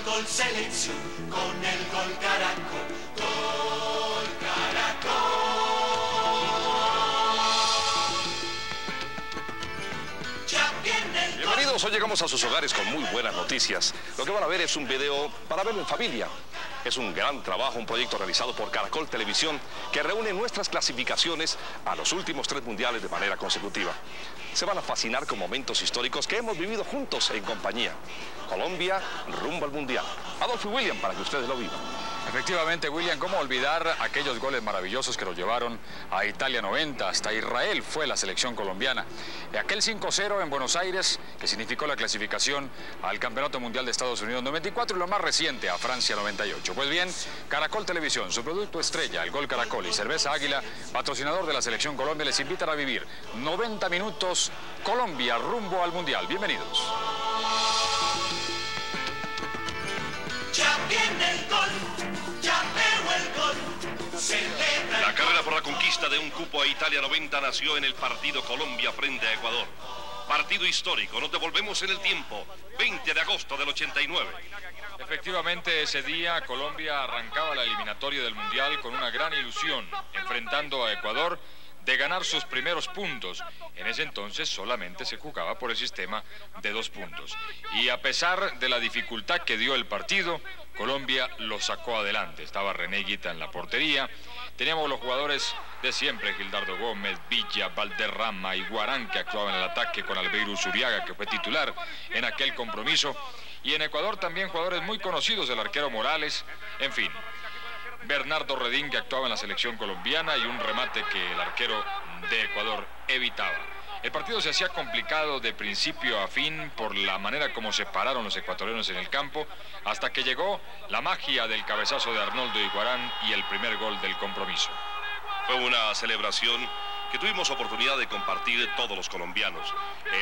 gol selección, con el gol Caracol, gol Caracol. Ya viene el gol. Bienvenidos, hoy llegamos a sus hogares con muy buenas noticias. Lo que van a ver es un video para verlo en familia. Es un gran trabajo, un proyecto realizado por Caracol Televisión que reúne nuestras clasificaciones a los últimos 3 mundiales de manera consecutiva. Se van a fascinar con momentos históricos que hemos vivido juntos en compañía. Colombia rumbo al mundial. Adolfo y William, para que ustedes lo vivan. Efectivamente, William, ¿cómo olvidar aquellos goles maravillosos que nos llevaron a Italia 90? Hasta Israel fue la selección colombiana. Aquel 5-0 en Buenos Aires, que significó la clasificación al Campeonato Mundial de Estados Unidos 94 y lo más reciente, a Francia 98. Pues bien, Caracol Televisión, su producto estrella, el Gol Caracol y Cerveza Águila, patrocinador de la Selección Colombia, les invitan a vivir 90 minutos Colombia rumbo al Mundial. Bienvenidos. Ya viene el gol, ya veo el gol. Celebra La carrera por la conquista de un cupo a Italia 90 nació en el partido Colombia frente a Ecuador. Partido histórico, nos devolvemos en el tiempo, 20 de agosto del 89. Efectivamente, ese día Colombia arrancaba la eliminatoria del Mundial con una gran ilusión, enfrentando a Ecuador de ganar sus primeros puntos. En ese entonces solamente se jugaba por el sistema de 2 puntos. Y a pesar de la dificultad que dio el partido, Colombia lo sacó adelante. Estaba René Higuita en la portería. Teníamos los jugadores de siempre, Gildardo Gómez, Villa, Valderrama y Guarán, que actuaban en el ataque, con Albeiro Zuriaga, que fue titular en aquel compromiso. Y en Ecuador también jugadores muy conocidos, el arquero Morales, en fin. Bernardo Redín, que actuaba en la selección colombiana, y un remate que el arquero de Ecuador evitaba. El partido se hacía complicado de principio a fin por la manera como se pararon los ecuatorianos en el campo, hasta que llegó la magia del cabezazo de Arnoldo Iguarán y el primer gol del compromiso. Fue una celebración que tuvimos oportunidad de compartir todos los colombianos.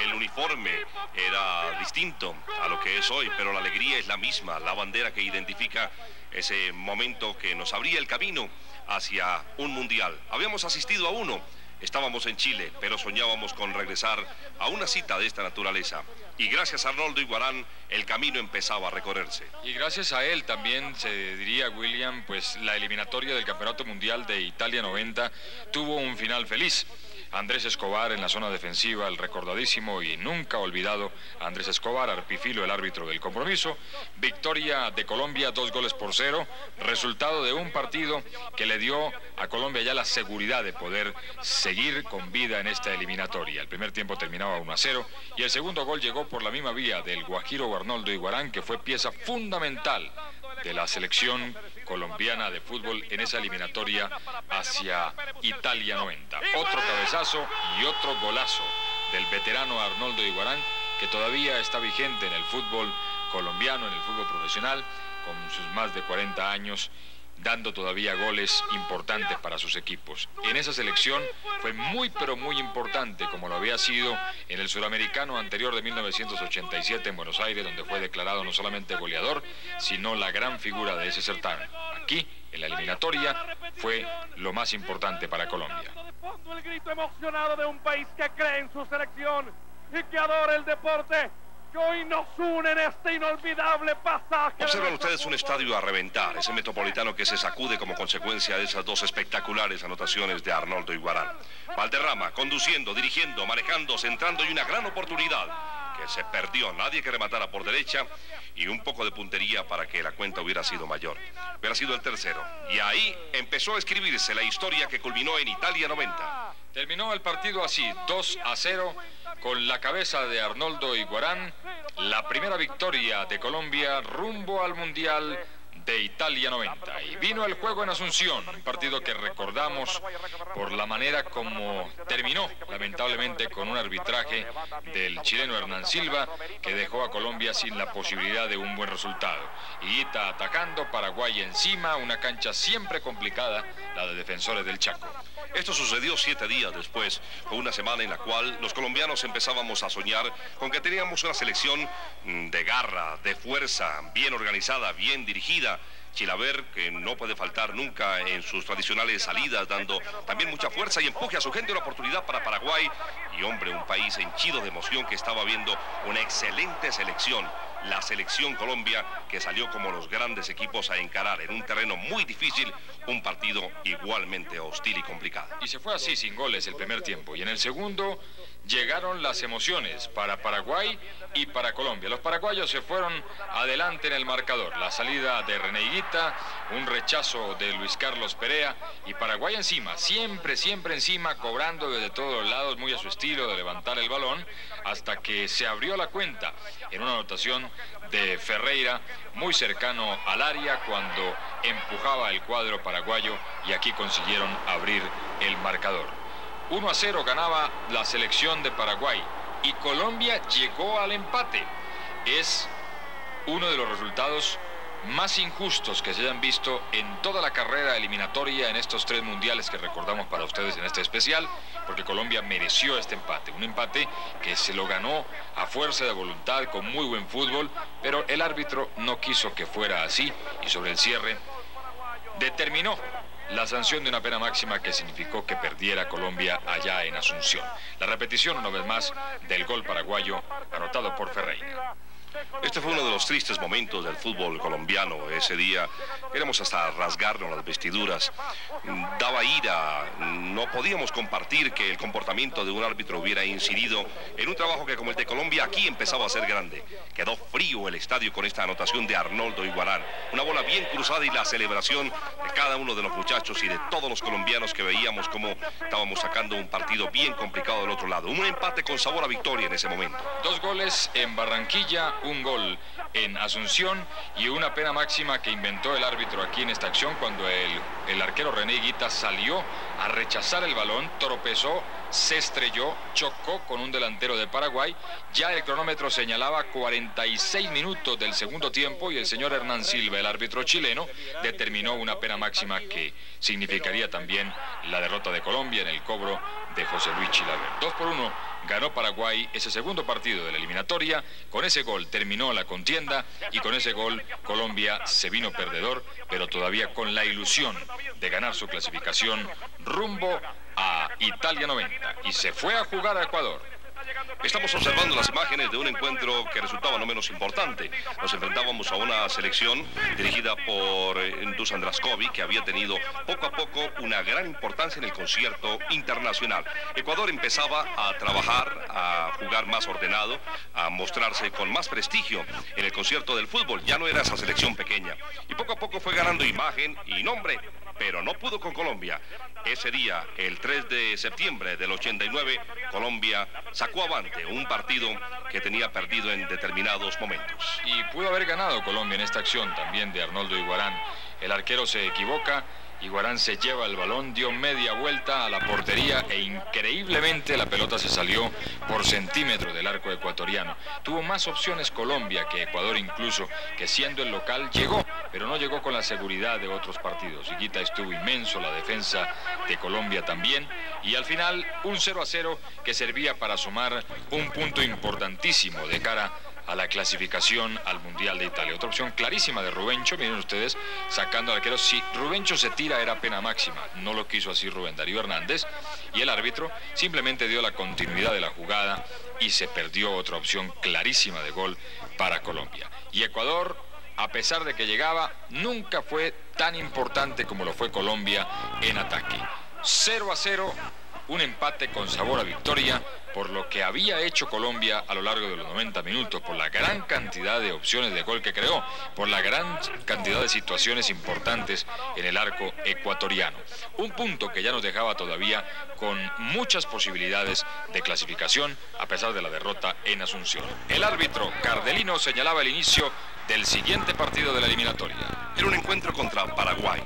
El uniforme era distinto a lo que es hoy, pero la alegría es la misma, la bandera que identifica ese momento que nos abría el camino hacia un mundial. Habíamos asistido a uno, estábamos en Chile, pero soñábamos con regresar a una cita de esta naturaleza. Y gracias a Arnoldo Iguarán, el camino empezaba a recorrerse. Y gracias a él también, se diría, William, pues la eliminatoria del Campeonato Mundial de Italia 90 tuvo un final feliz. Andrés Escobar en la zona defensiva, el recordadísimo y nunca olvidado Andrés Escobar, Arpifilo, el árbitro del compromiso. Victoria de Colombia, 2-0, resultado de un partido que le dio a Colombia ya la seguridad de poder seguir con vida en esta eliminatoria. El primer tiempo terminaba 1-0 y el segundo gol llegó por la misma vía del guajiro Arnoldo Iguarán, que fue pieza fundamental de la selección colombiana de fútbol en esa eliminatoria hacia Italia 90. Otro cabezazo y otro golazo del veterano Arnoldo Iguarán, que todavía está vigente en el fútbol colombiano, en el fútbol profesional, con sus más de 40 años, dando todavía goles importantes para sus equipos. En esa selección fue muy pero muy importante, como lo había sido en el suramericano anterior de 1987 en Buenos Aires, donde fue declarado no solamente goleador, sino la gran figura de ese certamen. Aquí, en la eliminatoria, fue lo más importante para Colombia. El grito emocionado de un país que cree en su selección y que adora el deporte, que hoy nos une en este inolvidable pasaje. Observan ustedes un estadio a reventar, ese Metropolitano que se sacude como consecuencia de esas 2 espectaculares anotaciones de Arnoldo Iguarán. Valderrama conduciendo, dirigiendo, manejando, centrando, y una gran oportunidad que se perdió. Nadie que rematara por derecha y un poco de puntería para que la cuenta hubiera sido mayor. Hubiera sido el tercero. Y ahí empezó a escribirse la historia que culminó en Italia 90. Terminó el partido así, 2-0, con la cabeza de Arnoldo Iguarán, la primera victoria de Colombia rumbo al Mundial de Italia 90. Y vino el juego en Asunción, un partido que recordamos por la manera como terminó, lamentablemente, con un arbitraje del chileno Hernán Silva, que dejó a Colombia sin la posibilidad de un buen resultado. Higuita atacando, Paraguay encima, una cancha siempre complicada, la de Defensores del Chaco. Esto sucedió 7 días después, fue una semana en la cual los colombianos empezábamos a soñar con que teníamos una selección de garra, de fuerza, bien organizada, bien dirigida. Chilaver, que no puede faltar nunca en sus tradicionales salidas, dando también mucha fuerza y empuje a su gente, una oportunidad para Paraguay. Y hombre, un país henchido de emoción que estaba viendo una excelente selección. La selección Colombia, que salió como los grandes equipos a encarar en un terreno muy difícil un partido igualmente hostil y complicado. Y se fue así, sin goles, el primer tiempo. Y en el segundo llegaron las emociones para Paraguay y para Colombia. Los paraguayos se fueron adelante en el marcador. La salida de René Higuita, un rechazo de Luis Carlos Perea y Paraguay encima, siempre encima, cobrando desde todos los lados, muy a su estilo de levantar el balón, hasta que se abrió la cuenta en una anotación de Ferreira, muy cercano al área cuando empujaba el cuadro paraguayo, y aquí consiguieron abrir el marcador. 1-0 ganaba la selección de Paraguay y Colombia llegó al empate. Es uno de los resultados más injustos que se hayan visto en toda la carrera eliminatoria en estos 3 mundiales que recordamos para ustedes en este especial, porque Colombia mereció este empate, un empate que se lo ganó a fuerza de voluntad, con muy buen fútbol, pero el árbitro no quiso que fuera así y sobre el cierre determinó la sanción de una pena máxima que significó que perdiera Colombia allá en Asunción. La repetición una vez más del gol paraguayo anotado por Ferreira. Este fue uno de los tristes momentos del fútbol colombiano. Ese día queremos hasta rasgarnos las vestiduras. Daba ira, no podíamos compartir que el comportamiento de un árbitro hubiera incidido en un trabajo que, como el de Colombia, aquí empezaba a ser grande. Quedó frío el estadio con esta anotación de Arnoldo Iguarán. Una bola bien cruzada y la celebración de cada uno de los muchachos y de todos los colombianos que veíamos cómo estábamos sacando un partido bien complicado del otro lado. Un empate con sabor a victoria en ese momento. 2 goles en Barranquilla, un gol en Asunción y una pena máxima que inventó el árbitro aquí en esta acción cuando el arquero René Higuita salió a rechazar el balón, tropezó, se estrelló, chocó con un delantero de Paraguay. Ya el cronómetro señalaba 46 minutos del segundo tiempo y el señor Hernán Silva, el árbitro chileno, determinó una pena máxima que significaría también la derrota de Colombia en el cobro de José Luis Chilaver. 2-1 ganó Paraguay ese segundo partido de la eliminatoria. Con ese gol terminó la contienda y con ese gol Colombia se vino perdedor, pero todavía con la ilusión de ganar su clasificación rumbo a Italia 90, y se fue a jugar a Ecuador. Estamos observando las imágenes de un encuentro que resultaba no menos importante. Nos enfrentábamos a una selección dirigida por Dusan Draskovic, que había tenido poco a poco una gran importancia en el concierto internacional. Ecuador empezaba a trabajar, a jugar más ordenado, a mostrarse con más prestigio en el concierto del fútbol. Ya no era esa selección pequeña. Y poco a poco fue ganando imagen y nombre, pero no pudo con Colombia. Ese día, el 3 de septiembre del 89, Colombia sacó avante un partido que tenía perdido en determinados momentos. Y pudo haber ganado Colombia en esta acción también de Arnoldo Iguarán. El arquero se equivoca, Iguarán se lleva el balón, dio media vuelta a la portería e increíblemente la pelota se salió por centímetro del arco ecuatoriano. Tuvo más opciones Colombia que Ecuador, incluso, que siendo el local llegó, pero no llegó con la seguridad de otros partidos. Higuita estuvo inmenso, la defensa de Colombia también, y al final un 0-0 que servía para sumar un punto importantísimo de cara a la clasificación al Mundial de Italia. Otra opción clarísima de Rubencho, miren ustedes, sacando al arquero. Si Rubencho se tira era pena máxima, no lo quiso así Rubén Darío Hernández, y el árbitro simplemente dio la continuidad de la jugada y se perdió otra opción clarísima de gol para Colombia. Y Ecuador, a pesar de que llegaba, nunca fue tan importante como lo fue Colombia en ataque. 0-0, un empate con sabor a victoria, por lo que había hecho Colombia a lo largo de los 90 minutos, por la gran cantidad de opciones de gol que creó, por la gran cantidad de situaciones importantes en el arco ecuatoriano. Un punto que ya nos dejaba todavía con muchas posibilidades de clasificación, a pesar de la derrota en Asunción. El árbitro Cardelino señalaba el inicio del siguiente partido de la eliminatoria. Era un encuentro contra Paraguay.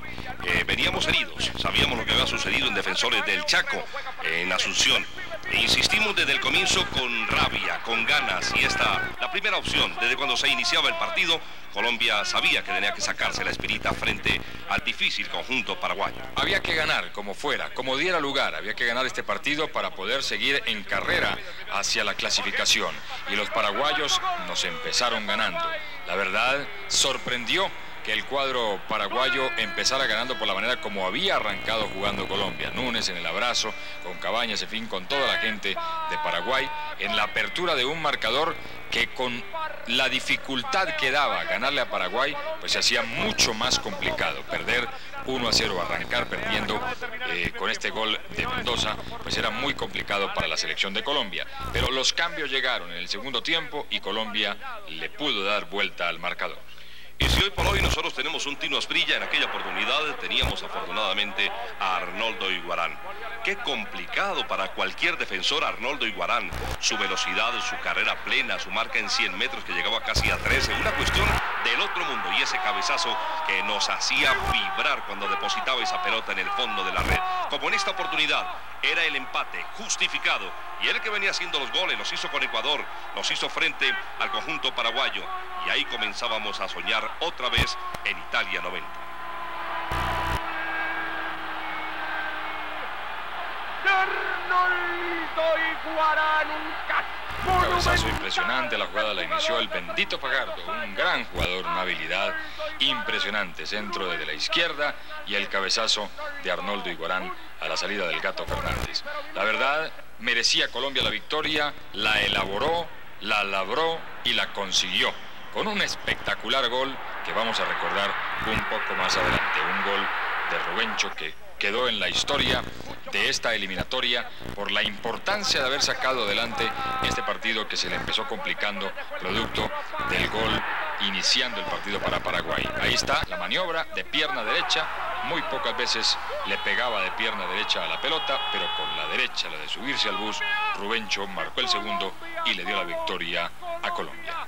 Veníamos heridos, sabíamos lo que había sucedido en Defensores del Chaco, en Asunción. E insistimos desde el comienzo con rabia, con ganas, y la primera opción. Desde cuando se iniciaba el partido, Colombia sabía que tenía que sacarse la espinita frente al difícil conjunto paraguayo. Había que ganar como fuera, como diera lugar, había que ganar este partido para poder seguir en carrera hacia la clasificación. Y los paraguayos nos empezaron ganando. La verdad, sorprendió que el cuadro paraguayo empezara ganando por la manera como había arrancado jugando Colombia. Núñez en el abrazo, con Cabañas, en fin, con toda la gente de Paraguay, en la apertura de un marcador que con la dificultad que daba ganarle a Paraguay, pues se hacía mucho más complicado. Perder 1-0, arrancar perdiendo con este gol de Mendoza, pues era muy complicado para la selección de Colombia. Pero los cambios llegaron en el segundo tiempo y Colombia le pudo dar vuelta al marcador. Y si hoy por hoy nosotros tenemos un Tino Asprilla, en aquella oportunidad teníamos afortunadamente a Arnoldo Iguarán. Qué complicado para cualquier defensor Arnoldo Iguarán. Su velocidad, su carrera plena, su marca en 100 metros que llegaba casi a 13. Una cuestión del otro mundo. Y ese cabezazo que nos hacía vibrar cuando depositaba esa pelota en el fondo de la red. Como en esta oportunidad era el empate justificado. Y él que venía haciendo los goles, los hizo con Ecuador, los hizo frente al conjunto paraguayo. Y ahí comenzábamos a soñar otra vez en Italia 90. Arnoldo Iguarán, Un cabezazo impresionante, la jugada la inició el bendito Fajardo, un gran jugador, una habilidad impresionante, centro desde la izquierda y el cabezazo de Arnoldo Iguarán a la salida del Gato Fernández. La verdad, merecía Colombia la victoria, la elaboró, la labró y la consiguió, con un espectacular gol que vamos a recordar un poco más adelante, un gol de Rubencho que quedó en la historia de esta eliminatoria por la importancia de haber sacado adelante este partido que se le empezó complicando producto del gol iniciando el partido para Paraguay. Ahí está la maniobra de pierna derecha, muy pocas veces le pegaba de pierna derecha a la pelota, pero con la derecha, la de subirse al bus, Rubencho marcó el segundo y le dio la victoria a Colombia.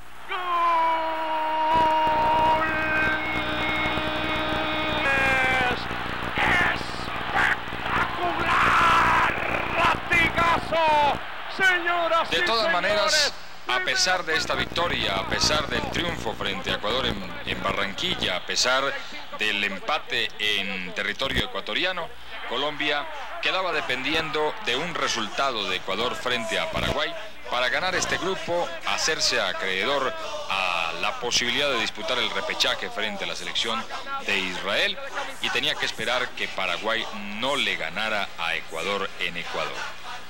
De todas maneras, a pesar de esta victoria, a pesar del triunfo frente a Ecuador en Barranquilla, a pesar del empate en territorio ecuatoriano, Colombia quedaba dependiendo de un resultado de Ecuador frente a Paraguay para ganar este grupo, hacerse acreedor a la posibilidad de disputar el repechaje frente a la selección de Israel, y tenía que esperar que Paraguay no le ganara a Ecuador en Ecuador.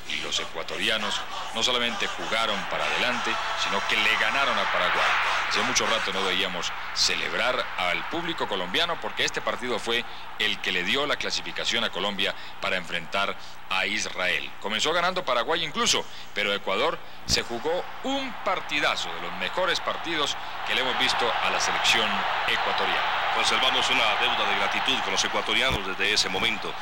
Y los ecuatorianos no solamente jugaron para adelante, sino que le ganaron a Paraguay. Hace mucho rato no veíamos celebrar al público colombiano porque este partido fue el que le dio la clasificación a Colombia para enfrentar a Israel. Comenzó ganando Paraguay incluso, pero Ecuador se jugó un partidazo, de los mejores partidos que le hemos visto a la selección ecuatoriana. Conservamos una deuda de gratitud con los ecuatorianos desde ese momento.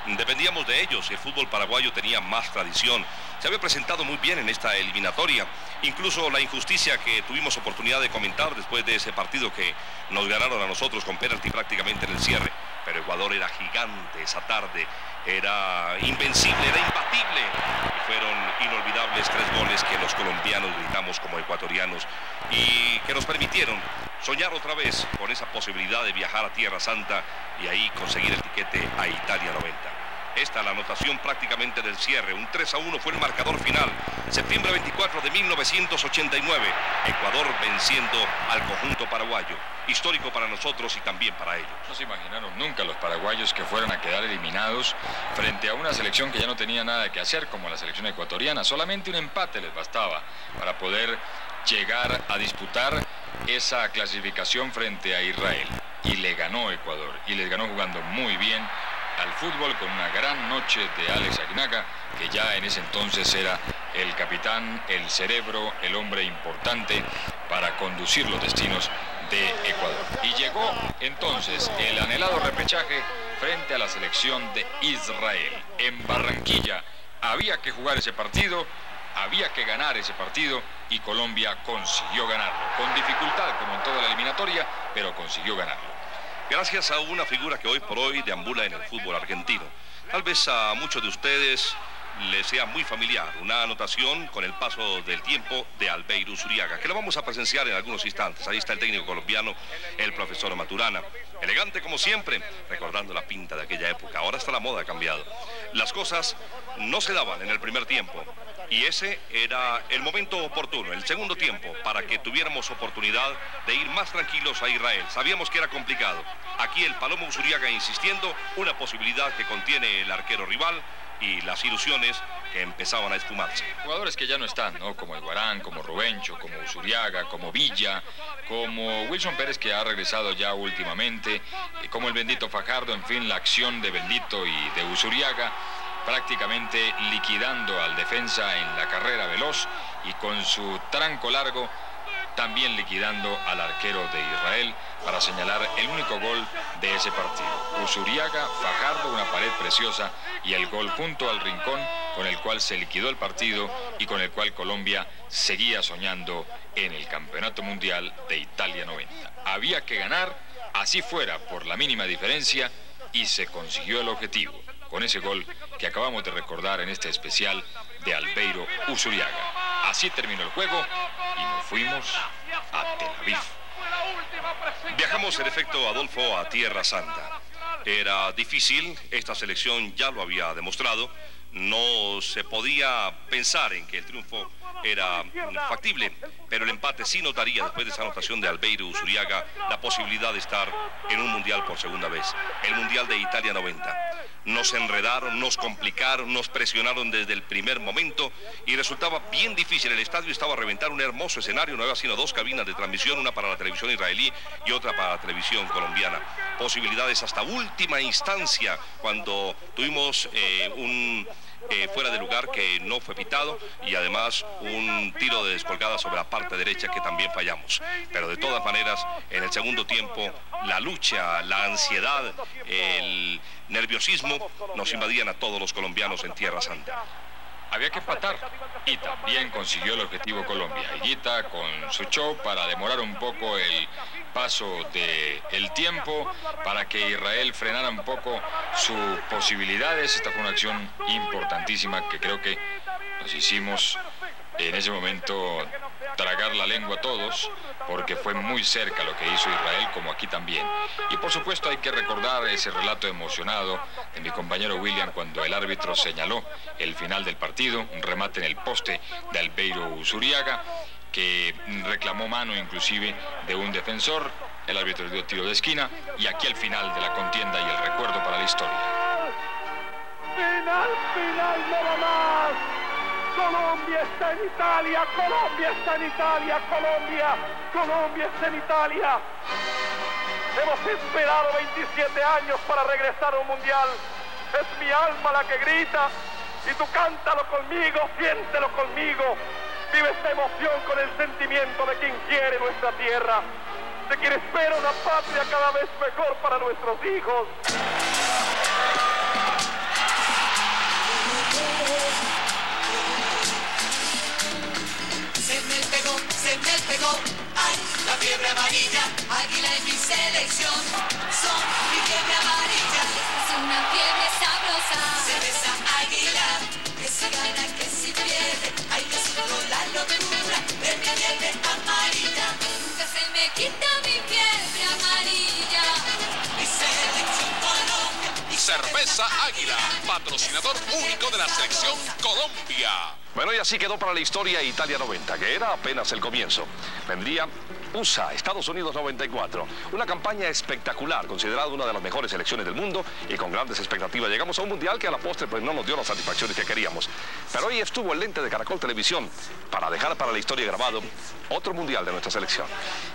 Dependíamos de ellos y el fútbol paraguayo tenía más tradición. Se había presentado muy bien en esta eliminatoria. Incluso la injusticia que tuvimos oportunidad de comentar después de ese partido que nos ganaron a nosotros con penalti prácticamente en el cierre. Pero Ecuador era gigante esa tarde, era invencible, era imbatible. Y fueron inolvidables 3 goles que los colombianos gritamos como ecuatorianos y que nos permitieron soñar otra vez con esa posibilidad de viajar a Tierra Santa y ahí conseguir el tiquete a Italia 90. Esta la anotación prácticamente del cierre. Un 3-1 fue el marcador final. Septiembre 24 de 1989. Ecuador venciendo al conjunto paraguayo. Histórico para nosotros y también para ellos. No se imaginaron nunca los paraguayos que fueran a quedar eliminados frente a una selección que ya no tenía nada que hacer, como la selección ecuatoriana. Solamente un empate les bastaba para poder llegar a disputar esa clasificación frente a Israel. Y le ganó Ecuador. Y les ganó jugando muy bien al fútbol, con una gran noche de Alex Aguinaga, que ya en ese entonces era el capitán, el cerebro, el hombre importante para conducir los destinos de Ecuador. Y llegó entonces el anhelado repechaje frente a la selección de Israel. En Barranquilla había que jugar ese partido, había que ganar ese partido y Colombia consiguió ganarlo. Con dificultad, como en toda la eliminatoria, pero consiguió ganarlo. Gracias a una figura que hoy por hoy deambula en el fútbol argentino. Tal vez a muchos de ustedes les sea muy familiar, una anotación con el paso del tiempo de Albeiro Zuriaga, que lo vamos a presenciar en algunos instantes. Ahí está el técnico colombiano, el profesor Maturana. Elegante como siempre, recordando la pinta de aquella época. Ahora está la moda, ha cambiado. Las cosas no se daban en el primer tiempo. Y ese era el momento oportuno, el segundo tiempo, para que tuviéramos oportunidad de ir más tranquilos a Israel. Sabíamos que era complicado. Aquí el Palomo Usuriaga insistiendo, una posibilidad que contiene el arquero rival y las ilusiones que empezaban a esfumarse. Jugadores que ya no están, ¿no? Como el Guarán, como Rubencho, como Usuriaga, como Villa, como Wilson Pérez, que ha regresado ya últimamente, como el Bendito Fajardo, en fin, la acción de Bendito y de Usuriaga, prácticamente liquidando al defensa en la carrera veloz y con su tranco largo también liquidando al arquero de Israel para señalar el único gol de ese partido. Usuriaga, Fajardo, una pared preciosa y el gol junto al rincón con el cual se liquidó el partido y con el cual Colombia seguía soñando en el Campeonato Mundial de Italia 90. Había que ganar, así fuera por la mínima diferencia, y se consiguió el objetivo con ese gol que acabamos de recordar en este especial de Albeiro Usuriaga. Así terminó el juego y nos fuimos a Tel Aviv. Viajamos, en efecto, Adolfo, a Tierra Santa. Era difícil, esta selección ya lo había demostrado. No se podía pensar en que el triunfo era factible, pero el empate sí notaría, después de esa anotación de Albeiro Usuriaga, la posibilidad de estar en un mundial por segunda vez, el Mundial de Italia 90. Nos enredaron, nos complicaron, nos presionaron desde el primer momento y resultaba bien difícil. El estadio estaba a reventar, un hermoso escenario, no había sino dos cabinas de transmisión, una para la televisión israelí y otra para la televisión colombiana. Posibilidades hasta última instancia, cuando tuvimos un fuera de lugar que no fue pitado y además un tiro de descolgada sobre la parte derecha que también fallamos. Pero de todas maneras, en el segundo tiempo, la lucha, la ansiedad, el nerviosismo nos invadían a todos los colombianos en Tierra Santa. Había que empatar y también consiguió el objetivo Colombia. Higuita con su show para demorar un poco el paso del tiempo, para que Israel frenara un poco sus posibilidades. Esta fue una acción importantísima que creo que nos hicimos en ese momento tragar la lengua a todos, porque fue muy cerca lo que hizo Israel, como aquí también. Y por supuesto hay que recordar ese relato emocionado de mi compañero William cuando el árbitro señaló el final del partido, un remate en el poste de Albeiro Usuriaga, que reclamó mano inclusive de un defensor. El árbitro dio tiro de esquina y aquí el final de la contienda y el recuerdo para la historia. Final, nada más. Colombia está en Italia, Colombia está en Italia, Colombia está en Italia. Hemos esperado 27 años para regresar a un mundial. Es mi alma la que grita y tú cántalo conmigo, siéntelo conmigo. Vive esta emoción con el sentimiento de quien quiere nuestra tierra, de quien espera una patria cada vez mejor para nuestros hijos. Se me pegó, ay, la fiebre amarilla, Águila en mi selección, son mi fiebre amarilla. Es una fiebre sabrosa. Se besa Águila, que si gana, que si pierde, hay que controlar la locura de mi fiebre amarilla. Nunca se me quita mi fiebre amarilla. Mi selección Colombia. Cerveza Águila, patrocinador único de la selección Colombia. Bueno, y así quedó para la historia Italia 90, que era apenas el comienzo. Vendría USA, Estados Unidos 94. Una campaña espectacular, considerada una de las mejores selecciones del mundo y con grandes expectativas. Llegamos a un mundial que a la postre pues no nos dio las satisfacciones que queríamos. Pero hoy estuvo el lente de Caracol Televisión para dejar para la historia grabado otro mundial de nuestra selección.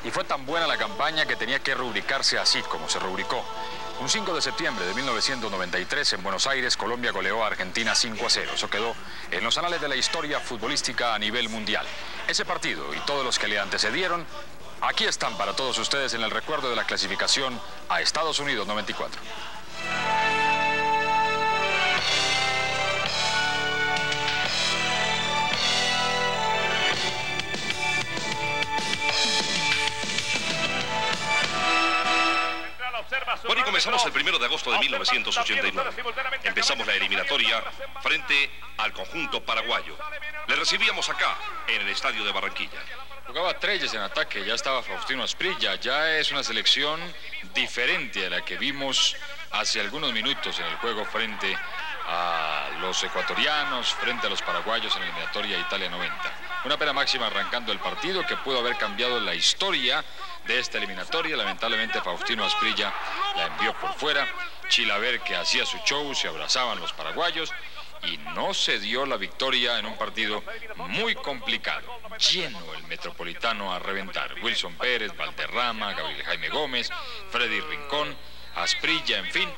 Y fue tan buena la campaña que tenía que rubricarse así como se rubricó. Un 5 de septiembre de 1993 en Buenos Aires, Colombia goleó a Argentina 5-0. Eso quedó en los anales de la historia futbolística a nivel mundial. Ese partido y todos los que le antecedieron, aquí están para todos ustedes en el recuerdo de la clasificación a Estados Unidos 94. Bueno, y comenzamos el 1 de agosto de 1989. Empezamos la eliminatoria frente al conjunto paraguayo. Le recibíamos acá, en el estadio de Barranquilla. Jugaba Treyes en ataque, ya estaba Faustino Asprilla, ya es una selección diferente a la que vimos hace algunos minutos en el juego frente a los ecuatorianos, frente a los paraguayos en la eliminatoria Italia 90. Una pena máxima arrancando el partido que pudo haber cambiado la historia de esta eliminatoria. Lamentablemente Faustino Asprilla la envió por fuera. Chilaver, que hacía su show, se abrazaban los paraguayos y no se dio la victoria en un partido muy complicado. Lleno el Metropolitano a reventar. Wilson Pérez, Valderrama, Gabriel Jaime Gómez, Freddy Rincón, Asprilla, en fin.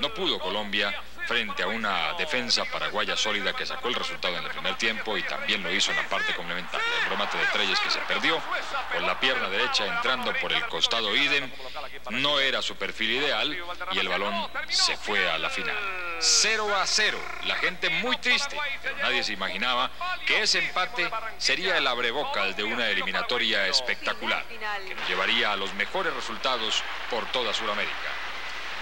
No pudo Colombia frente a una defensa paraguaya sólida que sacó el resultado en el primer tiempo y también lo hizo en la parte complementaria. El remate de Treyes, que se perdió con la pierna derecha entrando por el costado idem, no era su perfil ideal y el balón se fue a la final. 0-0, la gente muy triste, pero nadie se imaginaba que ese empate sería el abrebocas de una eliminatoria espectacular que nos llevaría a los mejores resultados por toda Sudamérica.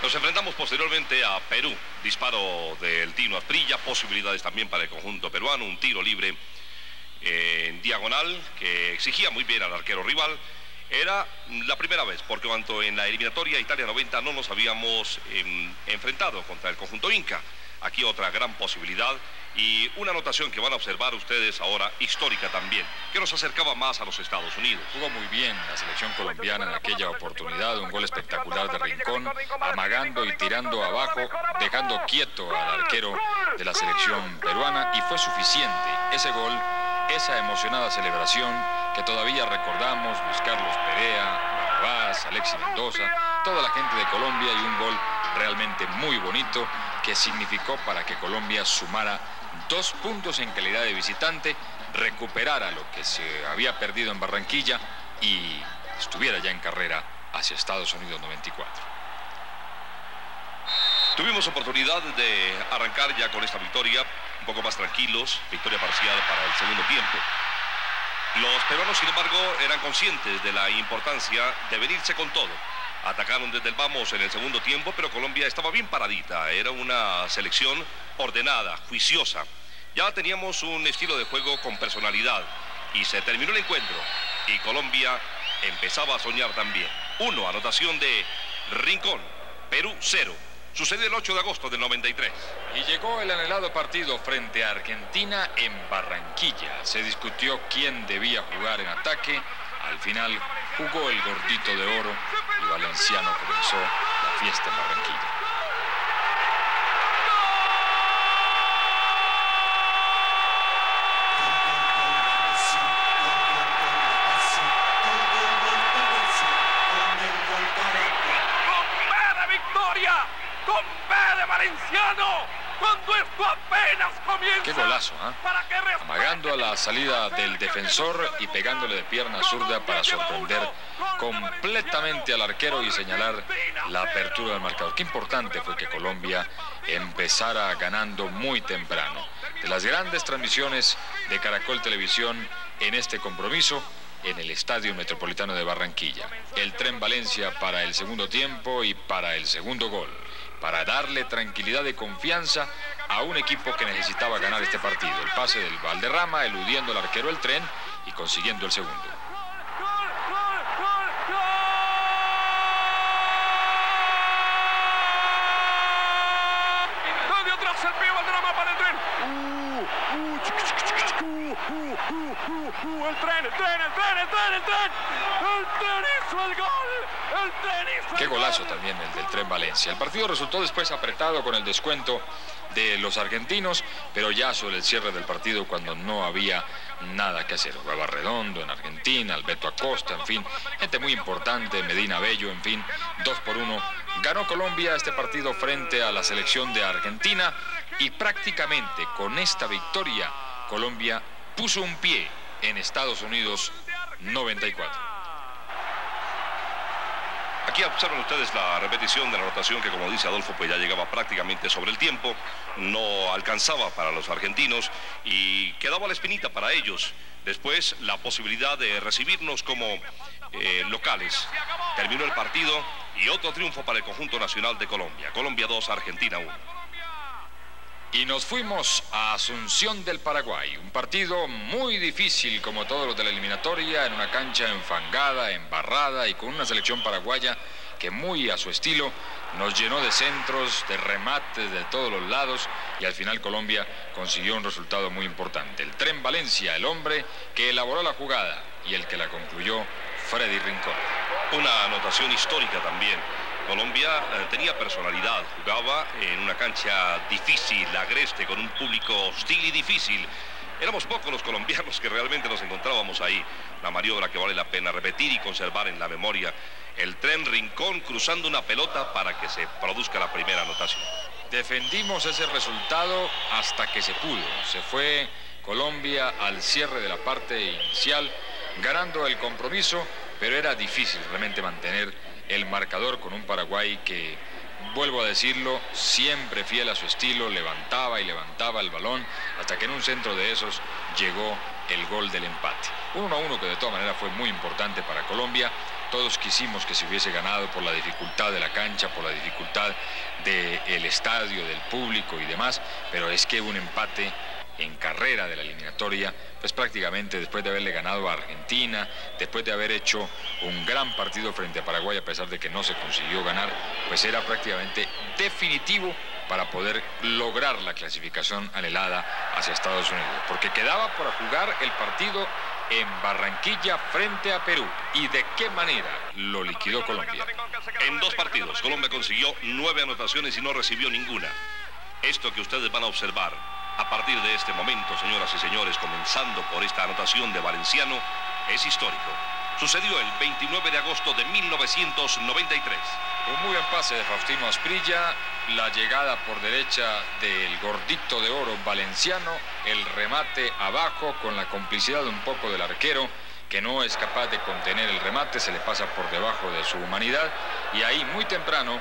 Nos enfrentamos posteriormente a Perú. Disparo del Tino Asprilla, posibilidades también para el conjunto peruano, un tiro libre en diagonal que exigía muy bien al arquero rival. Era la primera vez, porque cuanto en la eliminatoria Italia 90 no nos habíamos enfrentado contra el conjunto inca. Aquí otra gran posibilidad y una anotación que van a observar ustedes ahora, histórica también, que nos acercaba más a los Estados Unidos. Jugó muy bien la selección colombiana en aquella oportunidad, un gol espectacular de Rincón, amagando y tirando abajo, dejando quieto al arquero de la selección peruana, y fue suficiente ese gol, esa emocionada celebración que todavía recordamos, Luis Carlos Perea, Barrabás, Alexis Mendoza, toda la gente de Colombia, y un gol realmente muy bonito que significó para que Colombia sumara 2 puntos en calidad de visitante, recuperara lo que se había perdido en Barranquilla y estuviera ya en carrera hacia Estados Unidos 94. Tuvimos oportunidad de arrancar ya con esta victoria, un poco más tranquilos, victoria parcial para el segundo tiempo. Los peruanos, sin embargo, eran conscientes de la importancia de venirse con todo. Atacaron desde el vamos en el segundo tiempo, pero Colombia estaba bien paradita. Era una selección ordenada, juiciosa. Ya teníamos un estilo de juego con personalidad. Y se terminó el encuentro. Y Colombia empezaba a soñar también. 1, anotación de Rincón. Perú 0. Sucedió el 8 de agosto del 93. Y llegó el anhelado partido frente a Argentina en Barranquilla. Se discutió quién debía jugar en ataque. Al final jugó el gordito de oro y Valenciano comenzó la fiesta en Barranquilla. ¡Con B de Victoria! ¡Con B de Valenciano! Cuando esto apenas comienza. Qué golazo, ¿eh? Amagando a la salida del defensor y pegándole de pierna zurda para sorprender completamente al arquero y señalar la apertura del marcador. Qué importante fue que Colombia empezara ganando muy temprano. De las grandes transmisiones de Caracol Televisión en este compromiso, en el Estadio Metropolitano de Barranquilla. El Tren Valencia para el segundo tiempo y para el segundo gol, para darle tranquilidad y confianza a un equipo que necesitaba ganar este partido. El pase del Valderrama, eludiendo al arquero el Tren y consiguiendo el segundo. Desde atrás el pie Valderrama para el Tren. El Tren. El Tren hizo el gol. El Tren hizo. Qué golazo también el del Tren Valencia. El partido resultó después apretado con el descuento de los argentinos, pero ya sobre el cierre del partido, cuando no había nada que hacer. Jugaba Redondo en Argentina, Alberto Acosta, en fin, gente muy importante, Medina Bello, en fin, 2-1. Ganó Colombia este partido frente a la selección de Argentina y prácticamente con esta victoria Colombia puso un pie en Estados Unidos 94. Aquí observan ustedes la repetición de la anotación que, como dice Adolfo, pues ya llegaba prácticamente sobre el tiempo, no alcanzaba para los argentinos y quedaba la espinita para ellos. Después la posibilidad de recibirnos como locales. Terminó el partido y otro triunfo para el conjunto nacional de Colombia. Colombia 2, Argentina 1. Y nos fuimos a Asunción del Paraguay, un partido muy difícil como todos los de la eliminatoria, en una cancha enfangada, embarrada y con una selección paraguaya que muy a su estilo nos llenó de centros, de remates de todos los lados y al final Colombia consiguió un resultado muy importante. El Tren Valencia, el hombre que elaboró la jugada y el que la concluyó, Freddy Rincón. Una anotación histórica también. Colombia tenía personalidad, jugaba en una cancha difícil, agreste, con un público hostil y difícil. Éramos pocos los colombianos que realmente nos encontrábamos ahí. La maniobra que vale la pena repetir y conservar en la memoria. El Tren Rincón cruzando una pelota para que se produzca la primera anotación. Defendimos ese resultado hasta que se pudo. Se fue Colombia al cierre de la parte inicial, ganando el compromiso, pero era difícil realmente mantener el marcador con un Paraguay que, vuelvo a decirlo, siempre fiel a su estilo, levantaba y levantaba el balón hasta que en un centro de esos llegó el gol del empate. 1-1 que de todas maneras fue muy importante para Colombia. Todos quisimos que se hubiese ganado por la dificultad de la cancha, por la dificultad del estadio, del público y demás, pero es que un empate en carrera de la eliminatoria, pues prácticamente después de haberle ganado a Argentina, después de haber hecho un gran partido frente a Paraguay a pesar de que no se consiguió ganar, pues era prácticamente definitivo para poder lograr la clasificación anhelada hacia Estados Unidos, porque quedaba por jugar el partido en Barranquilla frente a Perú. ¿Y de qué manera lo liquidó Colombia? En 2 partidos, Colombia consiguió 9 anotaciones y no recibió ninguna. Esto que ustedes van a observar a partir de este momento, señoras y señores, comenzando por esta anotación de Valenciano, es histórico. Sucedió el 29 de agosto de 1993. Un muy buen pase de Faustino Asprilla, la llegada por derecha del gordito de oro Valenciano, el remate abajo con la complicidad un poco del arquero, que no es capaz de contener el remate, se le pasa por debajo de su humanidad, y ahí muy temprano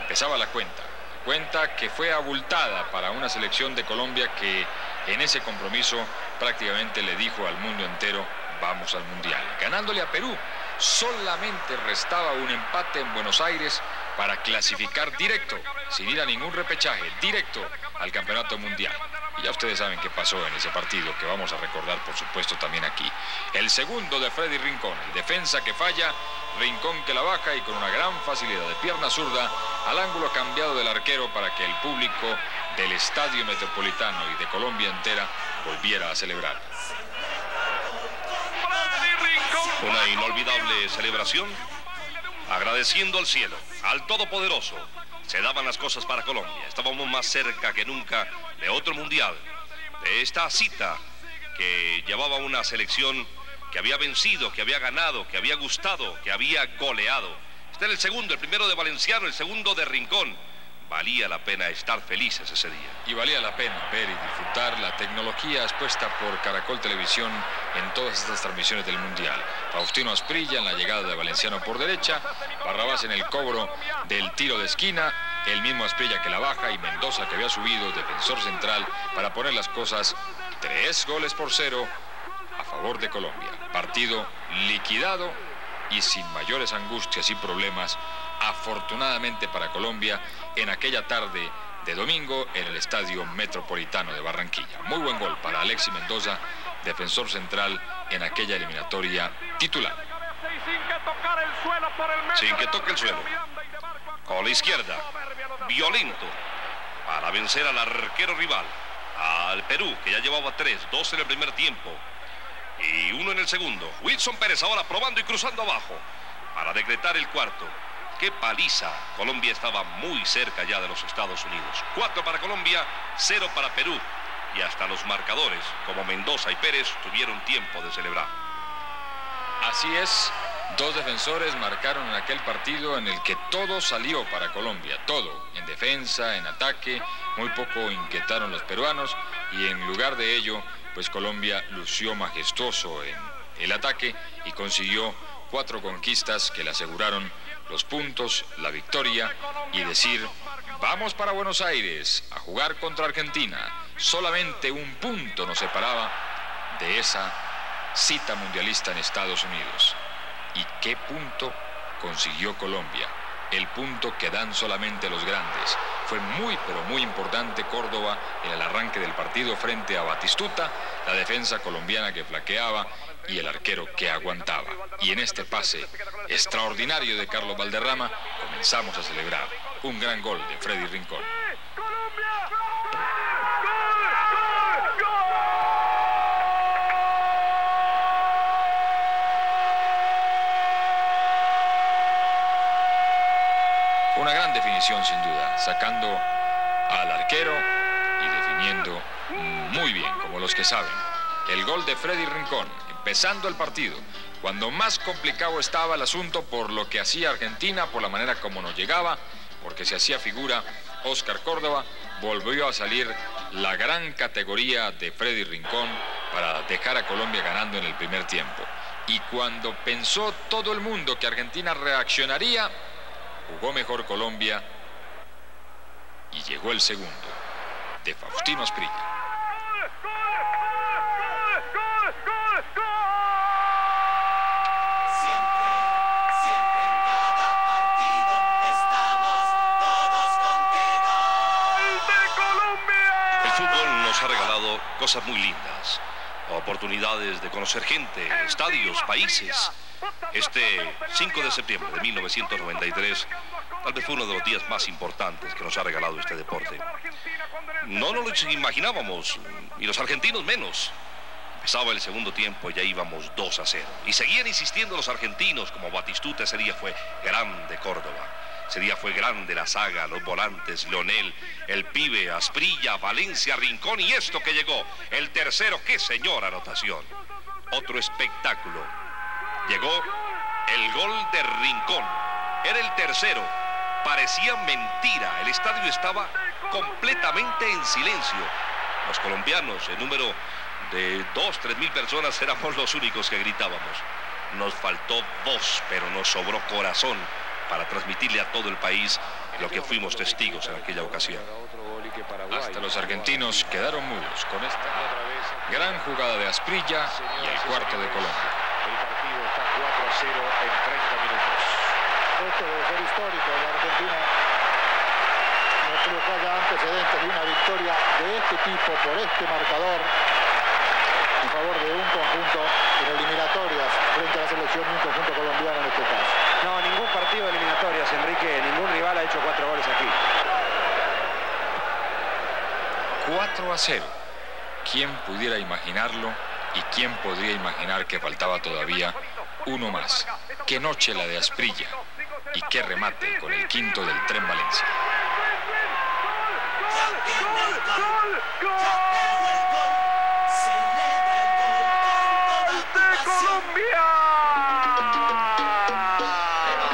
empezaba la cuenta que fue abultada para una selección de Colombia que en ese compromiso prácticamente le dijo al mundo entero: vamos al Mundial. Ganándole a Perú, solamente restaba un empate en Buenos Aires para clasificar directo, sin ir a ningún repechaje, directo al Campeonato Mundial. Y ya ustedes saben qué pasó en ese partido, que vamos a recordar por supuesto también aquí. El segundo de Freddy Rincón, el defensa que falla, Rincón que la baja y con una gran facilidad de pierna zurda al ángulo cambiado del arquero para que el público del Estadio Metropolitano y de Colombia entera volviera a celebrar. Una inolvidable celebración, agradeciendo al cielo, al Todopoderoso. Se daban las cosas para Colombia. Estábamos más cerca que nunca de otro mundial, de esta cita que llevaba una selección que había vencido, que había ganado, que había gustado, que había goleado. Este era el segundo, el primero de Valenciano, el segundo de Rincón. Valía la pena estar felices ese día. Y valía la pena ver y disfrutar la tecnología expuesta por Caracol Televisión en todas estas transmisiones del Mundial. Faustino Asprilla en la llegada de Valenciano por derecha, Barrabás en el cobro del tiro de esquina, el mismo Asprilla que la baja y Mendoza que había subido, defensor central, para poner las cosas 3-0 a favor de Colombia. Partido liquidado y sin mayores angustias y problemas, afortunadamente para Colombia, en aquella tarde de domingo en el Estadio Metropolitano de Barranquilla. Muy buen gol para Alexis Mendoza, defensor central en aquella eliminatoria titular. Sin que toque el suelo. Con la izquierda, violento, para vencer al arquero rival, al Perú, que ya llevaba 2 en el primer tiempo y 1 en el segundo. Wilson Pérez ahora probando y cruzando abajo para decretar el cuarto. ¡Qué paliza! Colombia estaba muy cerca ya de los Estados Unidos. 4 para Colombia, 0 para Perú. Y hasta los marcadores, como Mendoza y Pérez, tuvieron tiempo de celebrar. Así es, 2 defensores marcaron en aquel partido en el que todo salió para Colombia. Todo, en defensa, en ataque, muy poco inquietaron los peruanos. Y en lugar de ello, pues Colombia lució majestuoso en el ataque y consiguió 4 conquistas que le aseguraron los puntos, la victoria y decir: vamos para Buenos Aires a jugar contra Argentina. Solamente un punto nos separaba de esa cita mundialista en Estados Unidos. ¿Y qué punto consiguió Colombia? El punto que dan solamente los grandes. Fue muy, pero muy importante Córdoba en el arranque del partido frente a Batistuta, la defensa colombiana que flaqueaba y el arquero que aguantaba. Y en este pase extraordinario de Carlos Valderrama comenzamos a celebrar un gran gol de Freddy Rincón. Una gran definición sin duda, sacando al arquero y definiendo muy bien, como los que saben. El gol de Freddy Rincón, empezando el partido, cuando más complicado estaba el asunto por lo que hacía Argentina, por la manera como nos llegaba, porque se hacía figura Oscar Córdoba, volvió a salir la gran categoría de Freddy Rincón para dejar a Colombia ganando en el primer tiempo. Y cuando pensó todo el mundo que Argentina reaccionaría, jugó mejor Colombia y llegó el segundo, de Faustino Asprilla. El fútbol nos ha regalado cosas muy lindas, oportunidades de conocer gente, estadios, países. Este 5 de septiembre de 1993 tal vez fue uno de los días más importantes que nos ha regalado este deporte. No nos lo imaginábamos, y los argentinos menos. Empezaba el segundo tiempo y ya íbamos 2-0. Y seguían insistiendo los argentinos, como Batistuta. Ese día fue grande Córdoba. Ese día fue grande la saga, los volantes, Leonel, el pibe, Asprilla, Valencia, Rincón, y esto que llegó, el tercero. ¡Qué señora anotación! Otro espectáculo. Llegó el gol de Rincón. Era el tercero. Parecía mentira. El estadio estaba completamente en silencio. Los colombianos, en número de 2.000 a 3.000 personas, éramos los únicos que gritábamos. Nos faltó voz, pero nos sobró corazón para transmitirle a todo el país lo que fuimos testigos en aquella ocasión. Hasta los argentinos quedaron mudos con esta gran jugada de Asprilla y el cuarto de Colombia. El partido está 4-0 en 30 minutos. Esto debe ser histórico. La Argentina no creo que haya antecedentes de una victoria de este tipo por este marcador en favor de un conjunto en eliminatorias frente a la selección y un conjunto colombiano en este caso. No, ningún partido de eliminatorias, Enrique, ningún rival ha hecho 4 goles aquí. 4-0. ¿Quién pudiera imaginarlo? ¿Y quién podría imaginar que faltaba todavía uno más? Qué noche la de Asprilla y qué remate con el quinto del Tren Valencia. ¡Colombia!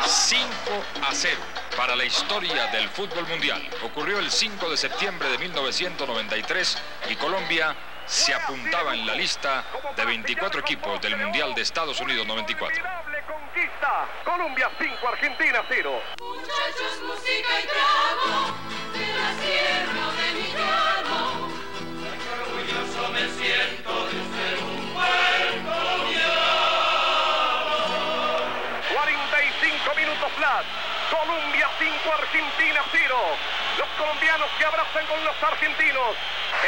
5-0 para la historia del fútbol mundial. Ocurrió el 5 de septiembre de 1993 y Colombia se apuntaba en la lista de 24 equipos del Mundial de Estados Unidos 94. Conquista. Colombia 5, Argentina 0. Muchachos, música y trago de la sierra de mi llano. Orgulloso me siento de ser un buen colombiano. 45 minutos flat. Colombia 5, Argentina 0. Los colombianos se abrazan con los argentinos.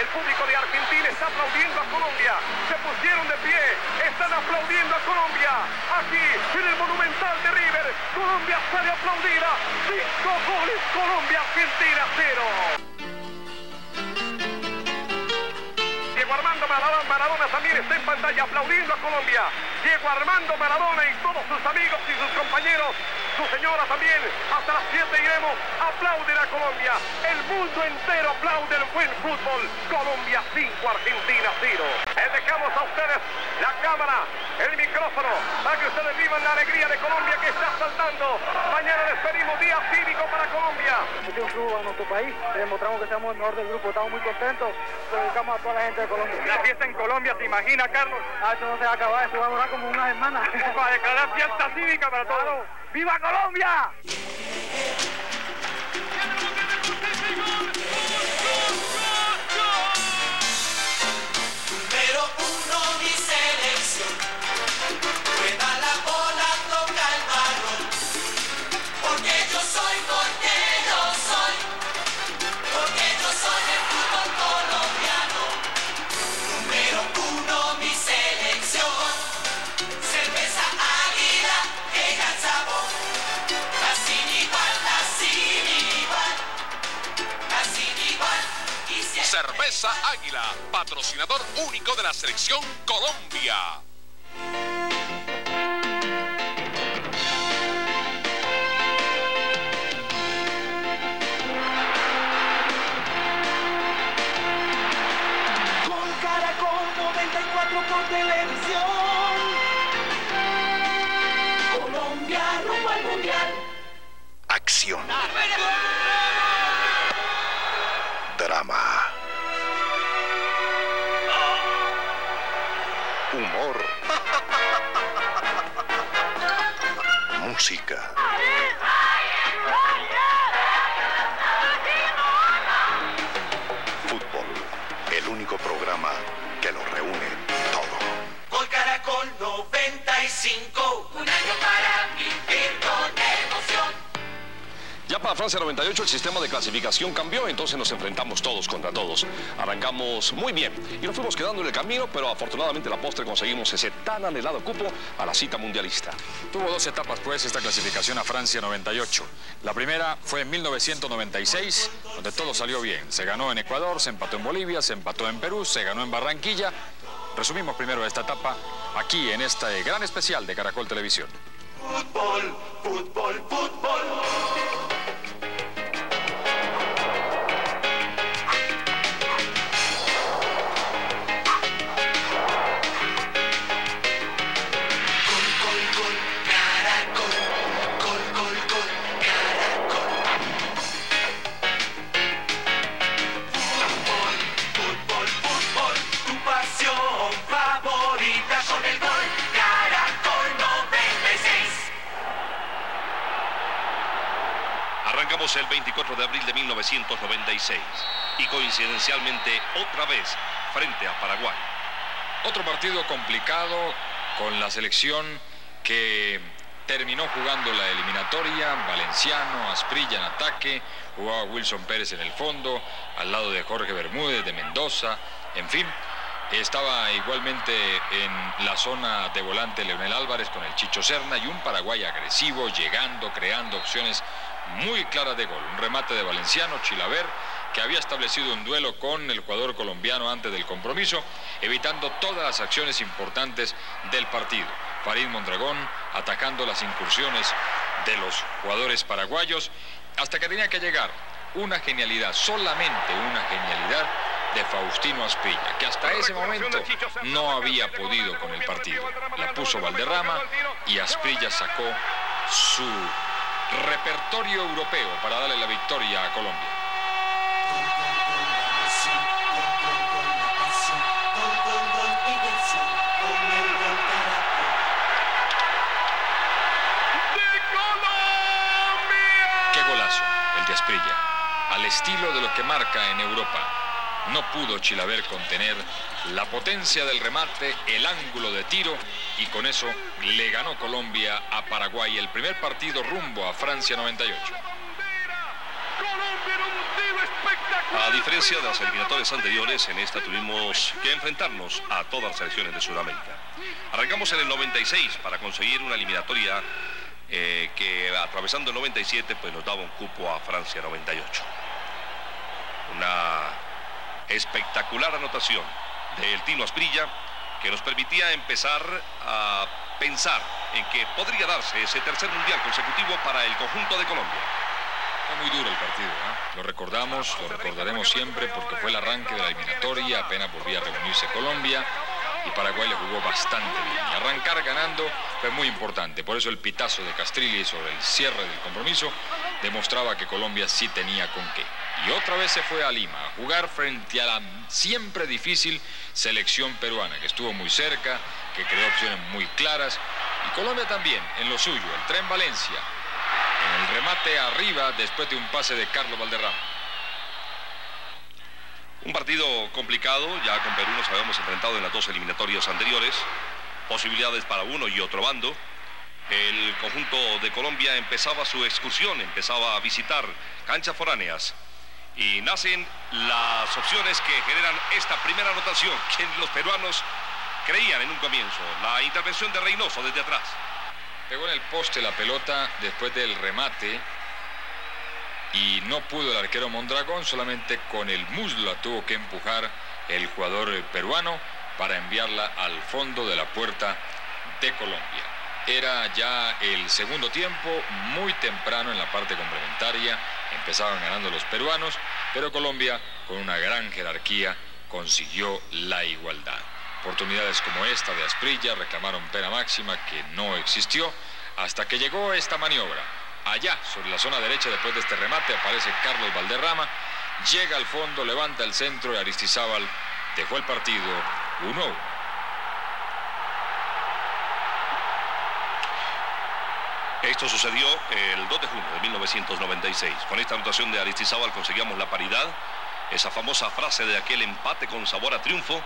El público de Argentina está aplaudiendo a Colombia. Se pusieron de pie. Están aplaudiendo a Colombia. Aquí, en el Monumental de River, Colombia sale aplaudida. 5 goles, Colombia, Argentina 0. Diego Armando Maradona también está en pantalla aplaudiendo a Colombia. Diego Armando Maradona y todos sus amigos y sus compañeros, su señora también, hasta las 7 iremos, aplauden a Colombia. El mundo entero aplaude el buen fútbol. Colombia 5, Argentina 0. Les dejamos a ustedes la cámara, el micrófono, para que ustedes vivan la alegría de Colombia que está saltando. Mañana despedimos día cívico para Colombia. Este es un club a nuestro país, demostramos que somos el mejor del grupo, estamos muy contentos, lo dedicamos a toda la gente de Colombia. La fiesta en Colombia, ¿se imagina, Carlos? Esto no se va a acabar, esto va a durar como una semana. Para declarar fiesta cívica para todos. ¡Viva Colombia! Número 1 mi selección. Rueda la bola, toca el balón. Porque yo soy, Cerveza Águila, patrocinador único de la selección Colombia. Con Caracol 94 por televisión. Colombia rumbo al mundial. Acción. Drama. Humor. Música. Fútbol. El único programa que lo reúne todo. Gol Caracol 95. Un año para vivir con emoción. Ya para Francia 98 el sistema de clasificación cambió, entonces nos enfrentamos todos contra todos. Arrancamos muy bien y nos fuimos quedando en el camino, pero afortunadamente a la postre conseguimos ese tan anhelado cupo a la cita mundialista. Tuvo dos etapas, pues, esta clasificación a Francia 98. La primera fue en 1996, donde todo salió bien. Se ganó en Ecuador, se empató en Bolivia, se empató en Perú, se ganó en Barranquilla. Resumimos primero esta etapa aquí en este gran especial de Caracol Televisión. Fútbol, fútbol, fútbol. Arrancamos el 24 de abril de 1996 y coincidencialmente otra vez frente a Paraguay. Otro partido complicado con la selección que terminó jugando la eliminatoria. Valenciano, Asprilla en ataque, jugaba Wilson Pérez en el fondo, al lado de Jorge Bermúdez, de Mendoza, en fin. Estaba igualmente en la zona de volante Leonel Álvarez con el Chicho Serna y un Paraguay agresivo, llegando, creando opciones muy claras de gol. Un remate de Valenciano, Chilaver, que había establecido un duelo con el jugador colombiano antes del compromiso, evitando todas las acciones importantes del partido. Farid Mondragón atacando las incursiones de los jugadores paraguayos, hasta que tenía que llegar una genialidad, solamente una genialidad, de Faustino Asprilla, que hasta ese momento no había podido con el partido. La puso Valderrama y Asprilla sacó su repertorio europeo para darle la victoria a Colombia. ¡Qué golazo el de Asprilla! Al estilo de lo que marca en Europa. No pudo Chilaver contener la potencia del remate, el ángulo de tiro, y con eso le ganó Colombia a Paraguay el primer partido rumbo a Francia 98. A diferencia de las eliminatorias anteriores, en esta tuvimos que enfrentarnos a todas las selecciones de Sudamérica. Arrancamos en el 96 para conseguir una eliminatoria que atravesando el 97 pues nos daba un cupo a Francia 98. Una espectacular anotación del Tino Asprilla que nos permitía empezar a pensar en que podría darse ese tercer mundial consecutivo para el conjunto de Colombia. Fue muy duro el partido, ¿eh? Lo recordamos, lo recordaremos siempre porque fue el arranque de la eliminatoria, apenas volvía a reunirse Colombia y Paraguay le jugó bastante bien. Y arrancar ganando fue muy importante, por eso el pitazo de Castrilli sobre el cierre del compromiso demostraba que Colombia sí tenía con qué. Y otra vez se fue a Lima a jugar frente a la siempre difícil selección peruana, que estuvo muy cerca, que creó opciones muy claras. Y Colombia también, en lo suyo, el Tren Valencia, en el remate arriba después de un pase de Carlos Valderrama. Un partido complicado, ya con Perú nos habíamos enfrentado en las dos eliminatorias anteriores. Posibilidades para uno y otro bando. El conjunto de Colombia empezaba su excursión, empezaba a visitar canchas foráneas. Y nacen las opciones que generan esta primera anotación que los peruanos creían en un comienzo. La intervención de Reynoso desde atrás. Pegó en el poste la pelota después del remate y no pudo el arquero Mondragón, solamente con el muslo la tuvo que empujar el jugador peruano para enviarla al fondo de la puerta de Colombia. Era ya el segundo tiempo, muy temprano en la parte complementaria, empezaban ganando los peruanos, pero Colombia, con una gran jerarquía, consiguió la igualdad. Oportunidades como esta de Asprilla reclamaron pena máxima que no existió, hasta que llegó esta maniobra. Allá, sobre la zona derecha, después de este remate, aparece Carlos Valderrama, llega al fondo, levanta el centro y Aristizábal dejó el partido 1-1. Esto sucedió el 2 de junio de 1996. Con esta anotación de Aristizábal conseguíamos la paridad. Esa famosa frase de aquel empate con sabor a triunfo.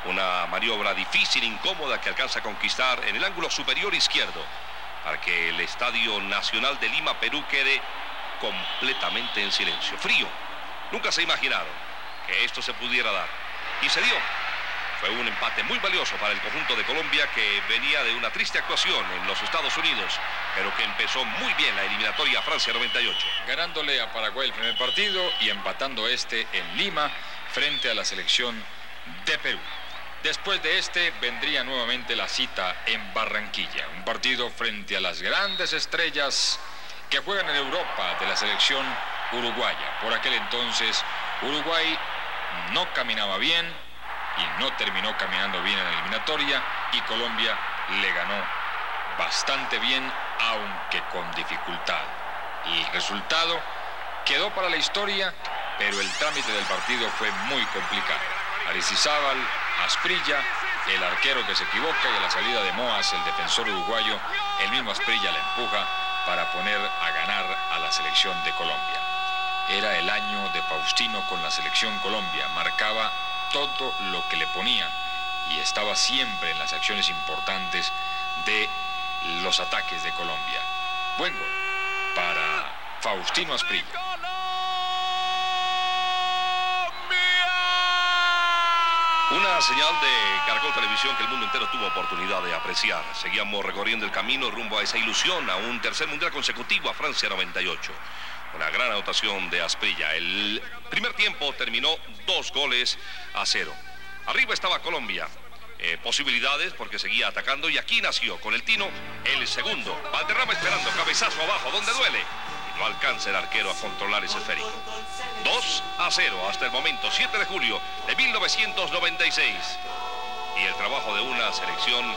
Una maniobra difícil, incómoda, que alcanza a conquistar en el ángulo superior izquierdo para que el Estadio Nacional de Lima, Perú, quede completamente en silencio. Frío. Nunca se imaginaron que esto se pudiera dar. Y se dio. Fue un empate muy valioso para el conjunto de Colombia, que venía de una triste actuación en los Estados Unidos, pero que empezó muy bien la eliminatoria a Francia 98. Ganándole a Paraguay el primer partido y empatando este en Lima frente a la selección de Perú. Después de este vendría nuevamente la cita en Barranquilla, un partido frente a las grandes estrellas que juegan en Europa de la selección uruguaya. Por aquel entonces Uruguay no caminaba bien y no terminó caminando bien en la eliminatoria, y Colombia le ganó bastante bien, aunque con dificultad. El resultado quedó para la historia, pero el trámite del partido fue muy complicado. Aristizábal, Asprilla, el arquero que se equivoca, y a la salida de Moas, el defensor uruguayo, el mismo Asprilla le empuja para poner a ganar a la selección de Colombia. Era el año de Faustino con la selección Colombia, marcaba todo lo que le ponían y estaba siempre en las acciones importantes de los ataques de Colombia. Buen gol para Faustino Asprilla. Una señal de Caracol Televisión que el mundo entero tuvo oportunidad de apreciar. Seguíamos recorriendo el camino rumbo a esa ilusión, a un tercer mundial consecutivo, a Francia 98. Una gran anotación de Asprilla. El primer tiempo terminó 2-0. Arriba estaba Colombia. Posibilidades porque seguía atacando, y aquí nació con el tino el segundo. Valderrama esperando, cabezazo abajo, donde duele. Y no alcanza el arquero a controlar ese esférico. 2-0 hasta el momento, 7 de julio de 1996. Y el trabajo de una selección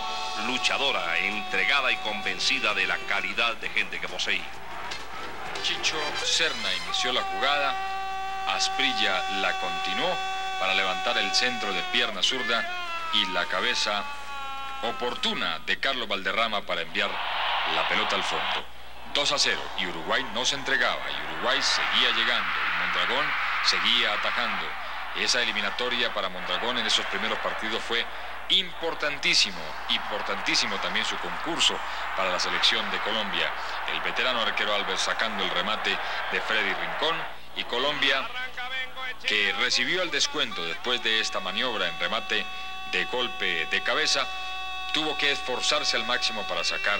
luchadora, entregada y convencida de la calidad de gente que poseía. Chicho Serna inició la jugada, Asprilla la continuó para levantar el centro de pierna zurda y la cabeza oportuna de Carlos Valderrama para enviar la pelota al fondo. 2-0, y Uruguay no se entregaba, y Uruguay seguía llegando, y Mondragón seguía atajando. Esa eliminatoria para Mondragón en esos primeros partidos fue importantísimo también su concurso para la selección de Colombia. El veterano arquero Albert sacando el remate de Freddy Rincón, y Colombia, que recibió el descuento después de esta maniobra en remate de golpe de cabeza, tuvo que esforzarse al máximo para sacar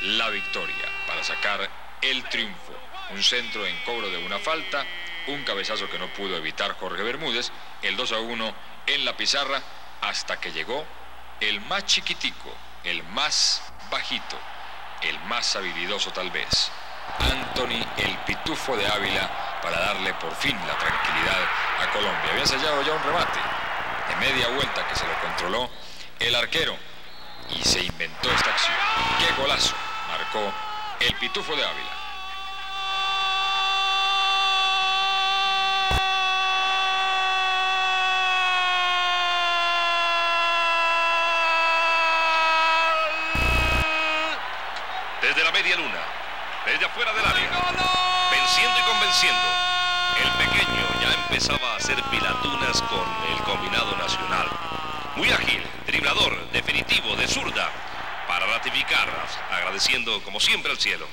la victoria, para sacar el triunfo. Un centro en cobro de una falta, un cabezazo que no pudo evitar Jorge Bermúdez, el 2-1 en la pizarra, hasta que llegó el más chiquitico, el más bajito, el más habilidoso tal vez, Anthony el Pitufo de Ávila, para darle por fin la tranquilidad a Colombia. Había ensayado ya un remate de media vuelta que se lo controló el arquero y se inventó esta acción. ¡Qué golazo marcó el Pitufo de Ávila! Desde la media luna, desde afuera del área, venciendo y convenciendo, el pequeño ya empezaba a hacer pilatunas con el combinado nacional. Muy ágil, driblador, definitivo, de zurda, para ratificar, agradeciendo como siempre al cielo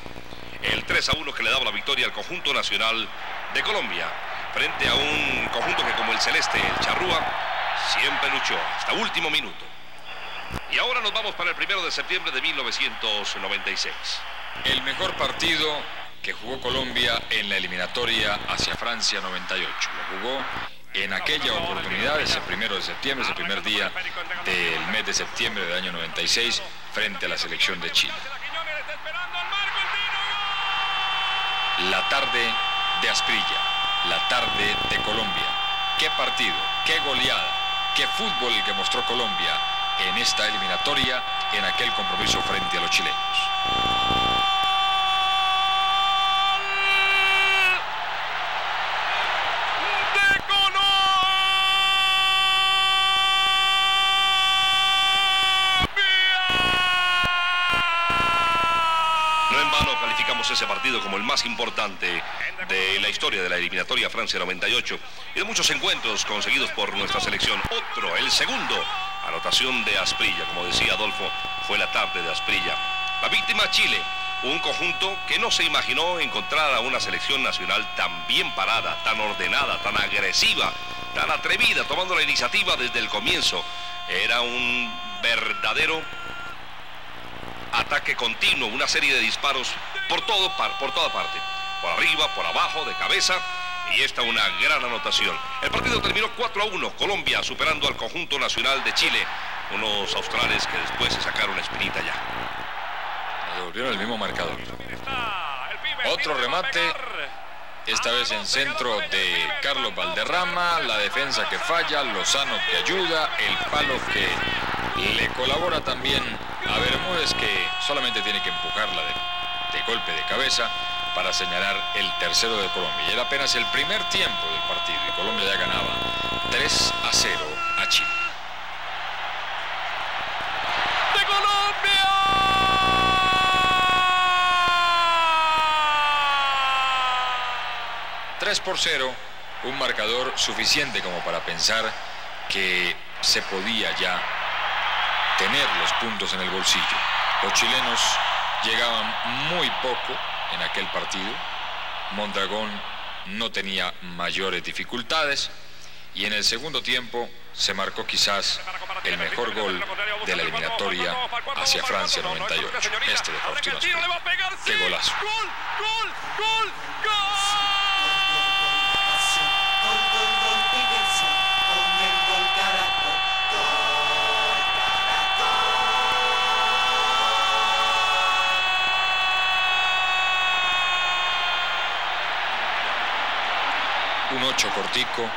el 3-1 que le daba la victoria al conjunto nacional de Colombia, frente a un conjunto que, como el celeste, el charrúa, siempre luchó hasta último minuto. Y ahora nos vamos para el 1 de septiembre de 1996. El mejor partido que jugó Colombia en la eliminatoria hacia Francia 98. Lo jugó en aquella oportunidad, ese 1 de septiembre, ese primer día del mes de septiembre del año 96, frente a la selección de Chile. La tarde de Asprilla, la tarde de Colombia. Qué partido, qué goleada, qué fútbol el que mostró Colombia en esta eliminatoria, en aquel compromiso frente a los chilenos. Ese partido como el más importante de la historia de la eliminatoria Francia 98 y de muchos encuentros conseguidos por nuestra selección. Otro, el segundo, anotación de Asprilla, como decía Adolfo, fue la tarde de Asprilla. La víctima, Chile, un conjunto que no se imaginó encontrar a una selección nacional tan bien parada, tan ordenada, tan agresiva, tan atrevida, tomando la iniciativa desde el comienzo. Era un verdadero ataque continuo, una serie de disparos por toda parte, por arriba, por abajo, de cabeza, y esta una gran anotación. El partido terminó 4-1, Colombia superando al conjunto nacional de Chile, unos australes que después se sacaron espinita ya. Devolvieron el mismo marcador. Otro remate, esta vez en centro de Carlos Valderrama, la defensa que falla, Lozano que ayuda, el palo que le colabora también a Bermúdez, que solamente tiene que empujarla de golpe de cabeza para señalar el tercero de Colombia. Y era apenas el primer tiempo del partido y Colombia ya ganaba 3-0 a Chile. ¡De Colombia! ...3-0, un marcador suficiente como para pensar que se podía ya tener los puntos en el bolsillo. Los chilenos llegaban muy poco en aquel partido. Mondragón no tenía mayores dificultades y en el segundo tiempo se marcó quizás el mejor gol de la eliminatoria hacia Francia 98. Este de Faustino Asprilla. ¡Qué golazo! ¡Gol! 8 cortico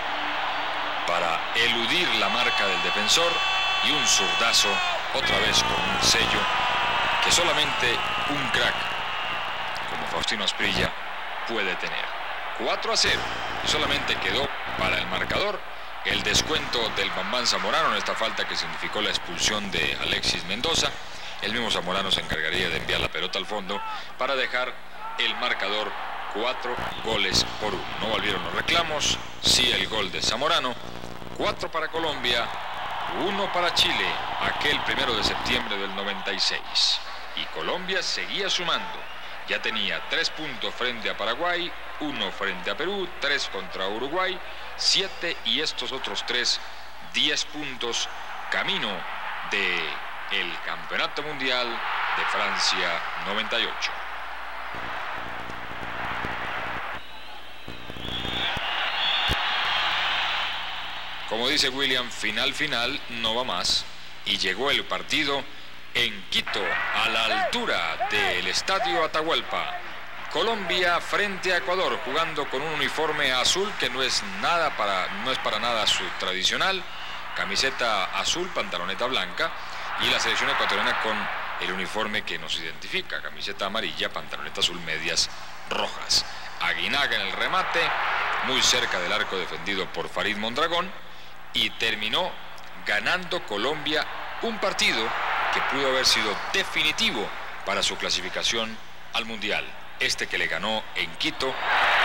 para eludir la marca del defensor y un zurdazo otra vez con un sello que solamente un crack como Faustino Asprilla puede tener. 4-0 y solamente quedó para el marcador el descuento del Bambán Zamorano en esta falta que significó la expulsión de Alexis Mendoza. El mismo Zamorano se encargaría de enviar la pelota al fondo para dejar el marcador 4-1. No volvieron los reclamos, sí el gol de Zamorano. 4 para Colombia, 1 para Chile, aquel 1 de septiembre del 96. Y Colombia seguía sumando. Ya tenía 3 puntos frente a Paraguay, 1 frente a Perú, 3 contra Uruguay, 7 y estos otros 3, 10 puntos, camino del Campeonato Mundial de Francia 98. Como dice William, final no va más y llegó el partido en Quito, a la altura del Estadio Atahualpa. Colombia frente a Ecuador, jugando con un uniforme azul que no es para nada su tradicional, camiseta azul, pantaloneta blanca, y la selección ecuatoriana con el uniforme que nos identifica, camiseta amarilla, pantaloneta azul, medias rojas. Aguinaga en el remate, muy cerca del arco defendido por Farid Mondragón, y terminó ganando Colombia un partido que pudo haber sido definitivo para su clasificación al Mundial, este que le ganó en Quito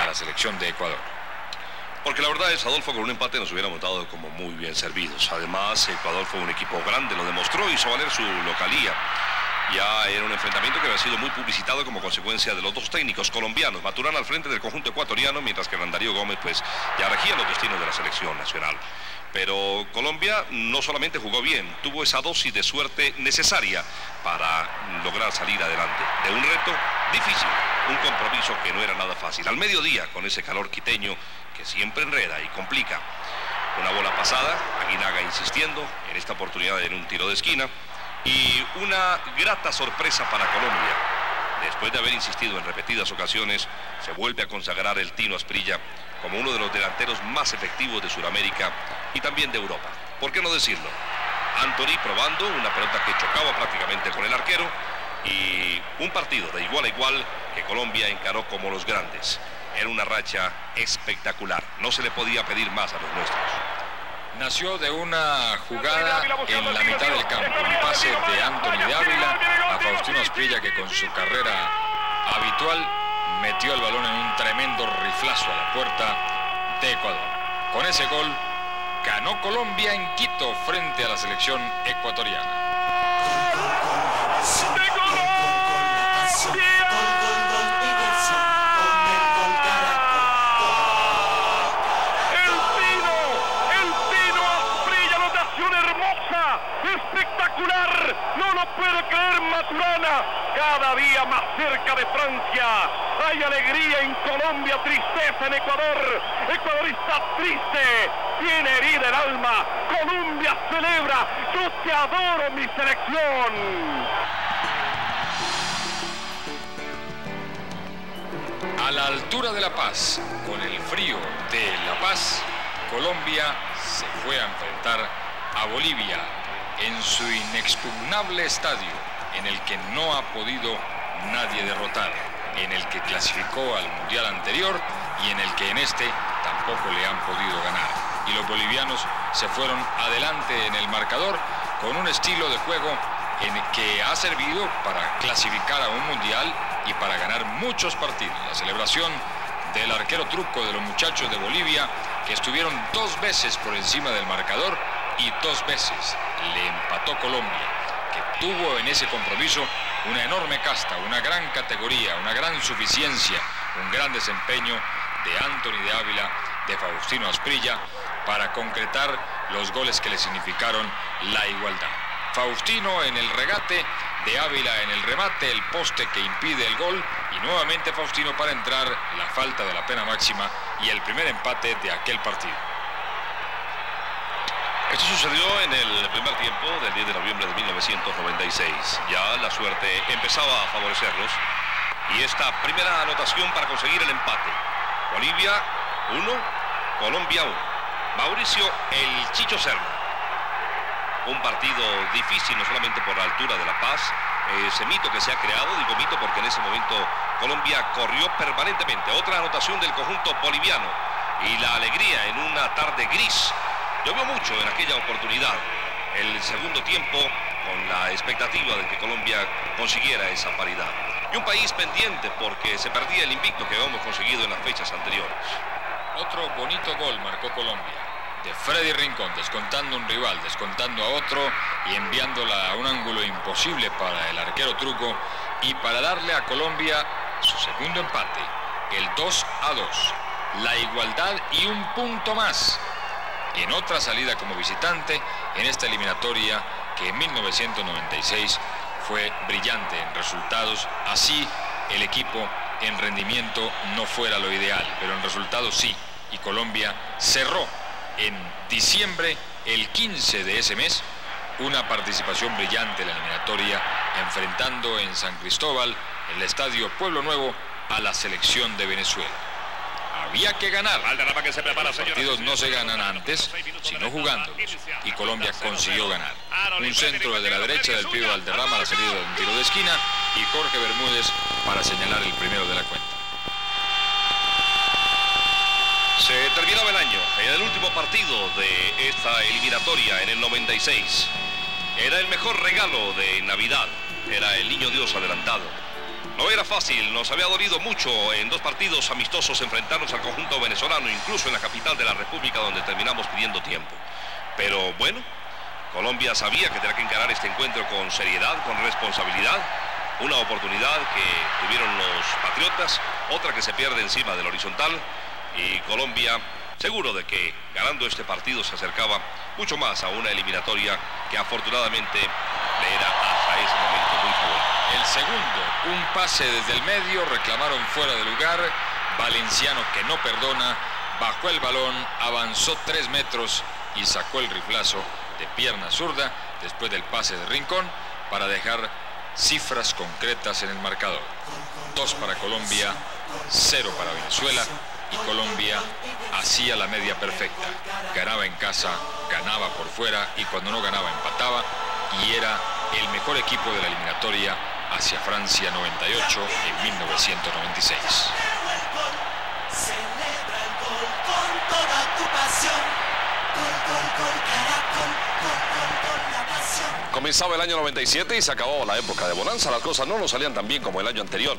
a la selección de Ecuador. Porque la verdad es, Adolfo, con un empate nos hubiera montado como muy bien servidos. Además, Ecuador fue un equipo grande, lo demostró, hizo valer su localía. Ya era un enfrentamiento que había sido muy publicitado como consecuencia de los dos técnicos colombianos, Maturana al frente del conjunto ecuatoriano, mientras que Hernán Darío Gómez pues ya regía los destinos de la selección nacional. Pero Colombia no solamente jugó bien, tuvo esa dosis de suerte necesaria para lograr salir adelante de un reto difícil, un compromiso que no era nada fácil. Al mediodía, con ese calor quiteño que siempre enreda y complica. Una bola pasada, Aguinaga insistiendo, en esta oportunidad en un tiro de esquina, y una grata sorpresa para Colombia. Después de haber insistido en repetidas ocasiones, se vuelve a consagrar el Tino Asprilla como uno de los delanteros más efectivos de Sudamérica y también de Europa. ¿Por qué no decirlo? Anthony probando una pelota que chocaba prácticamente con el arquero, y un partido de igual a igual que Colombia encaró como los grandes. Era una racha espectacular, no se le podía pedir más a los nuestros. Nació de una jugada en la mitad del campo, un pase de Anthony de Ávila a Faustino Asprilla, que con su carrera habitual metió el balón en un tremendo riflazo a la puerta de Ecuador. Con ese gol ganó Colombia en Quito frente a la selección ecuatoriana. Espectacular, no lo puedo creer, Maturana, cada día más cerca de Francia. Hay alegría en Colombia, tristeza en Ecuador. Ecuador está triste, tiene herida el alma. Colombia celebra, yo te adoro, mi selección. A la altura de La Paz, con el frío de La Paz, Colombia se fue a enfrentar a Bolivia en su inexpugnable estadio, en el que no ha podido nadie derrotar, en el que clasificó al mundial anterior y en el que en este tampoco le han podido ganar. Y los bolivianos se fueron adelante en el marcador con un estilo de juego en el que ha servido para clasificar a un mundial y para ganar muchos partidos. La celebración del arquero truco de los muchachos de Bolivia, que estuvieron 2 veces por encima del marcador y 2 veces le empató Colombia, que tuvo en ese compromiso una enorme casta, una gran categoría, una gran suficiencia, un gran desempeño de Anthony de Ávila, de Faustino Asprilla, para concretar los goles que le significaron la igualdad. Faustino en el regate, de Ávila en el remate, el poste que impide el gol, y nuevamente Faustino para entrar, la falta de la pena máxima y el primer empate de aquel partido. Esto sucedió en el primer tiempo del 10 de noviembre de 1996. Ya la suerte empezaba a favorecerlos, y esta primera anotación para conseguir el empate. Bolivia 1, Colombia 1. Mauricio El Chicho Serna. Un partido difícil, no solamente por la altura de La Paz, ese mito que se ha creado, digo mito porque en ese momento Colombia corrió permanentemente. Otra anotación del conjunto boliviano, y la alegría en una tarde gris. Llovió mucho en aquella oportunidad. El segundo tiempo, con la expectativa de que Colombia consiguiera esa paridad. Y un país pendiente porque se perdía el invicto que habíamos conseguido en las fechas anteriores. Otro bonito gol marcó Colombia, de Freddy Rincón, descontando un rival, descontando a otro y enviándola a un ángulo imposible para el arquero truco, y para darle a Colombia su segundo empate, el 2-2, la igualdad y un punto más en otra salida como visitante en esta eliminatoria que en 1996 fue brillante en resultados. Así el equipo en rendimiento no fuera lo ideal, pero en resultados sí, y Colombia cerró en diciembre, el 15 de ese mes, una participación brillante en la eliminatoria, enfrentando en San Cristóbal, en el estadio Pueblo Nuevo, a la selección de Venezuela. Había que ganar. Que se prepara, los partidos no se ganan antes, sino jugándolos, y Colombia consiguió ganar. Un centro desde la derecha del pibe Valderrama a la salida de un tiro de esquina, y Jorge Bermúdez para señalar el primero de la cuenta. Se terminaba el año, en el último partido de esta eliminatoria en el 96. Era el mejor regalo de Navidad, era el Niño Dios adelantado. No era fácil, nos había dolido mucho en 2 partidos amistosos enfrentarnos al conjunto venezolano, incluso en la capital de la República, donde terminamos pidiendo tiempo. Pero bueno, Colombia sabía que tenía que encarar este encuentro con seriedad, con responsabilidad. Una oportunidad que tuvieron los patriotas, otra que se pierde encima del horizontal, y Colombia seguro de que ganando este partido se acercaba mucho más a una eliminatoria que afortunadamente le era hasta ese momento muy favorable. El segundo, un pase desde el medio, reclamaron fuera de lugar. Valenciano, que no perdona, bajó el balón, avanzó 3 metros y sacó el riflazo de pierna zurda después del pase de Rincón para dejar cifras concretas en el marcador. 2 para Colombia, 0 para Venezuela, y Colombia hacía la media perfecta. Ganaba en casa, ganaba por fuera, y cuando no ganaba empataba, y era el mejor equipo de la eliminatoria hacia Francia 98 en 1996. Celebra el gol con toda tu pasión. Gol, gol, gol, Caracol. Gol, gol, gol, la pasión. Comenzaba el año 97 y se acabó la época de bonanza. Las cosas no nos salían tan bien como el año anterior.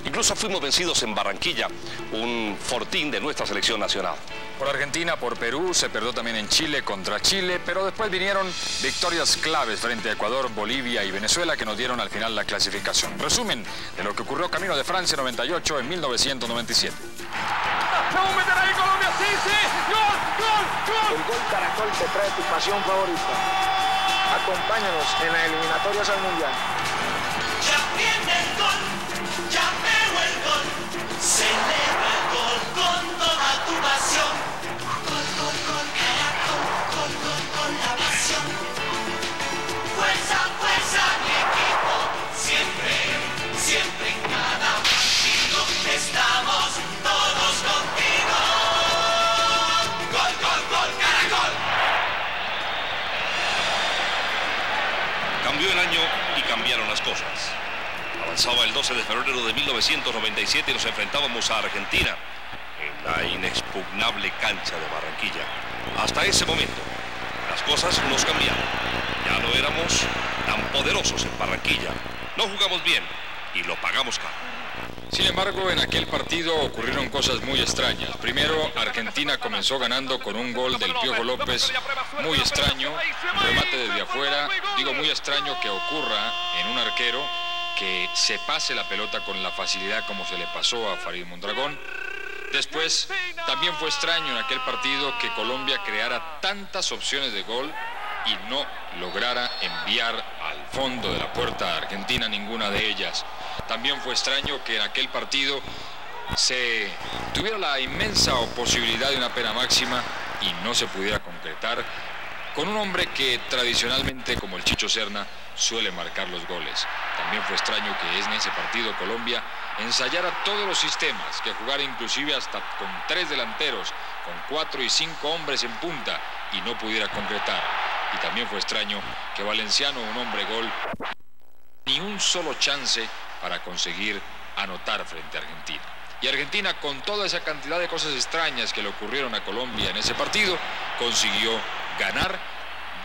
Incluso fuimos vencidos en Barranquilla, un fortín de nuestra selección nacional. Por Argentina, por Perú, se perdió también en Chile contra Chile, pero después vinieron victorias claves frente a Ecuador, Bolivia y Venezuela que nos dieron al final la clasificación. Resumen de lo que ocurrió camino de Francia 98 en 1997. ¡Vamos a meter ahí Colombia! ¡Sí, sí! ¡Gol, gol, gol! El gol Caracol te trae tu pasión favorita. Acompáñanos en las eliminatorias al Mundial. Ya viene el gol, ya veo el gol. Celebra el gol con toda tu pasión. Gol, gol, gol, Caracol. Gol, gol, gol, la pasión. Fuerza, fuerza, mi equipo. Siempre, siempre en cada partido estamos todos contigo. Gol, gol, gol, Caracol. Cambió el año y cambiaron las cosas. Avanzaba el 12 de febrero de 1997 y nos enfrentábamos a Argentina en la inexpugnable cancha de Barranquilla. Hasta ese momento, las cosas nos cambiaron. Ya no éramos tan poderosos en Barranquilla. No jugamos bien y lo pagamos caro. Sin embargo, en aquel partido ocurrieron cosas muy extrañas. Primero, Argentina comenzó ganando con un gol del Piojo López, muy extraño, un remate desde afuera. Digo, muy extraño que ocurra en un arquero que se pase la pelota con la facilidad como se le pasó a Farid Mondragón. Después, también fue extraño en aquel partido que Colombia creara tantas opciones de gol y no lograra enviar al fondo de la puerta a Argentina ninguna de ellas. También fue extraño que en aquel partido se tuviera la inmensa posibilidad de una pena máxima y no se pudiera concretar con un hombre que tradicionalmente, como el Chicho Serna, suele marcar los goles. También fue extraño que en ese partido Colombia ensayara todos los sistemas, que jugara inclusive hasta con 3 delanteros, con 4 y 5 hombres en punta y no pudiera concretar. Y también fue extraño que Valenciano, un hombre gol, ni un solo chance para conseguir anotar frente a Argentina. Y Argentina, con toda esa cantidad de cosas extrañas que le ocurrieron a Colombia en ese partido, consiguió ganar,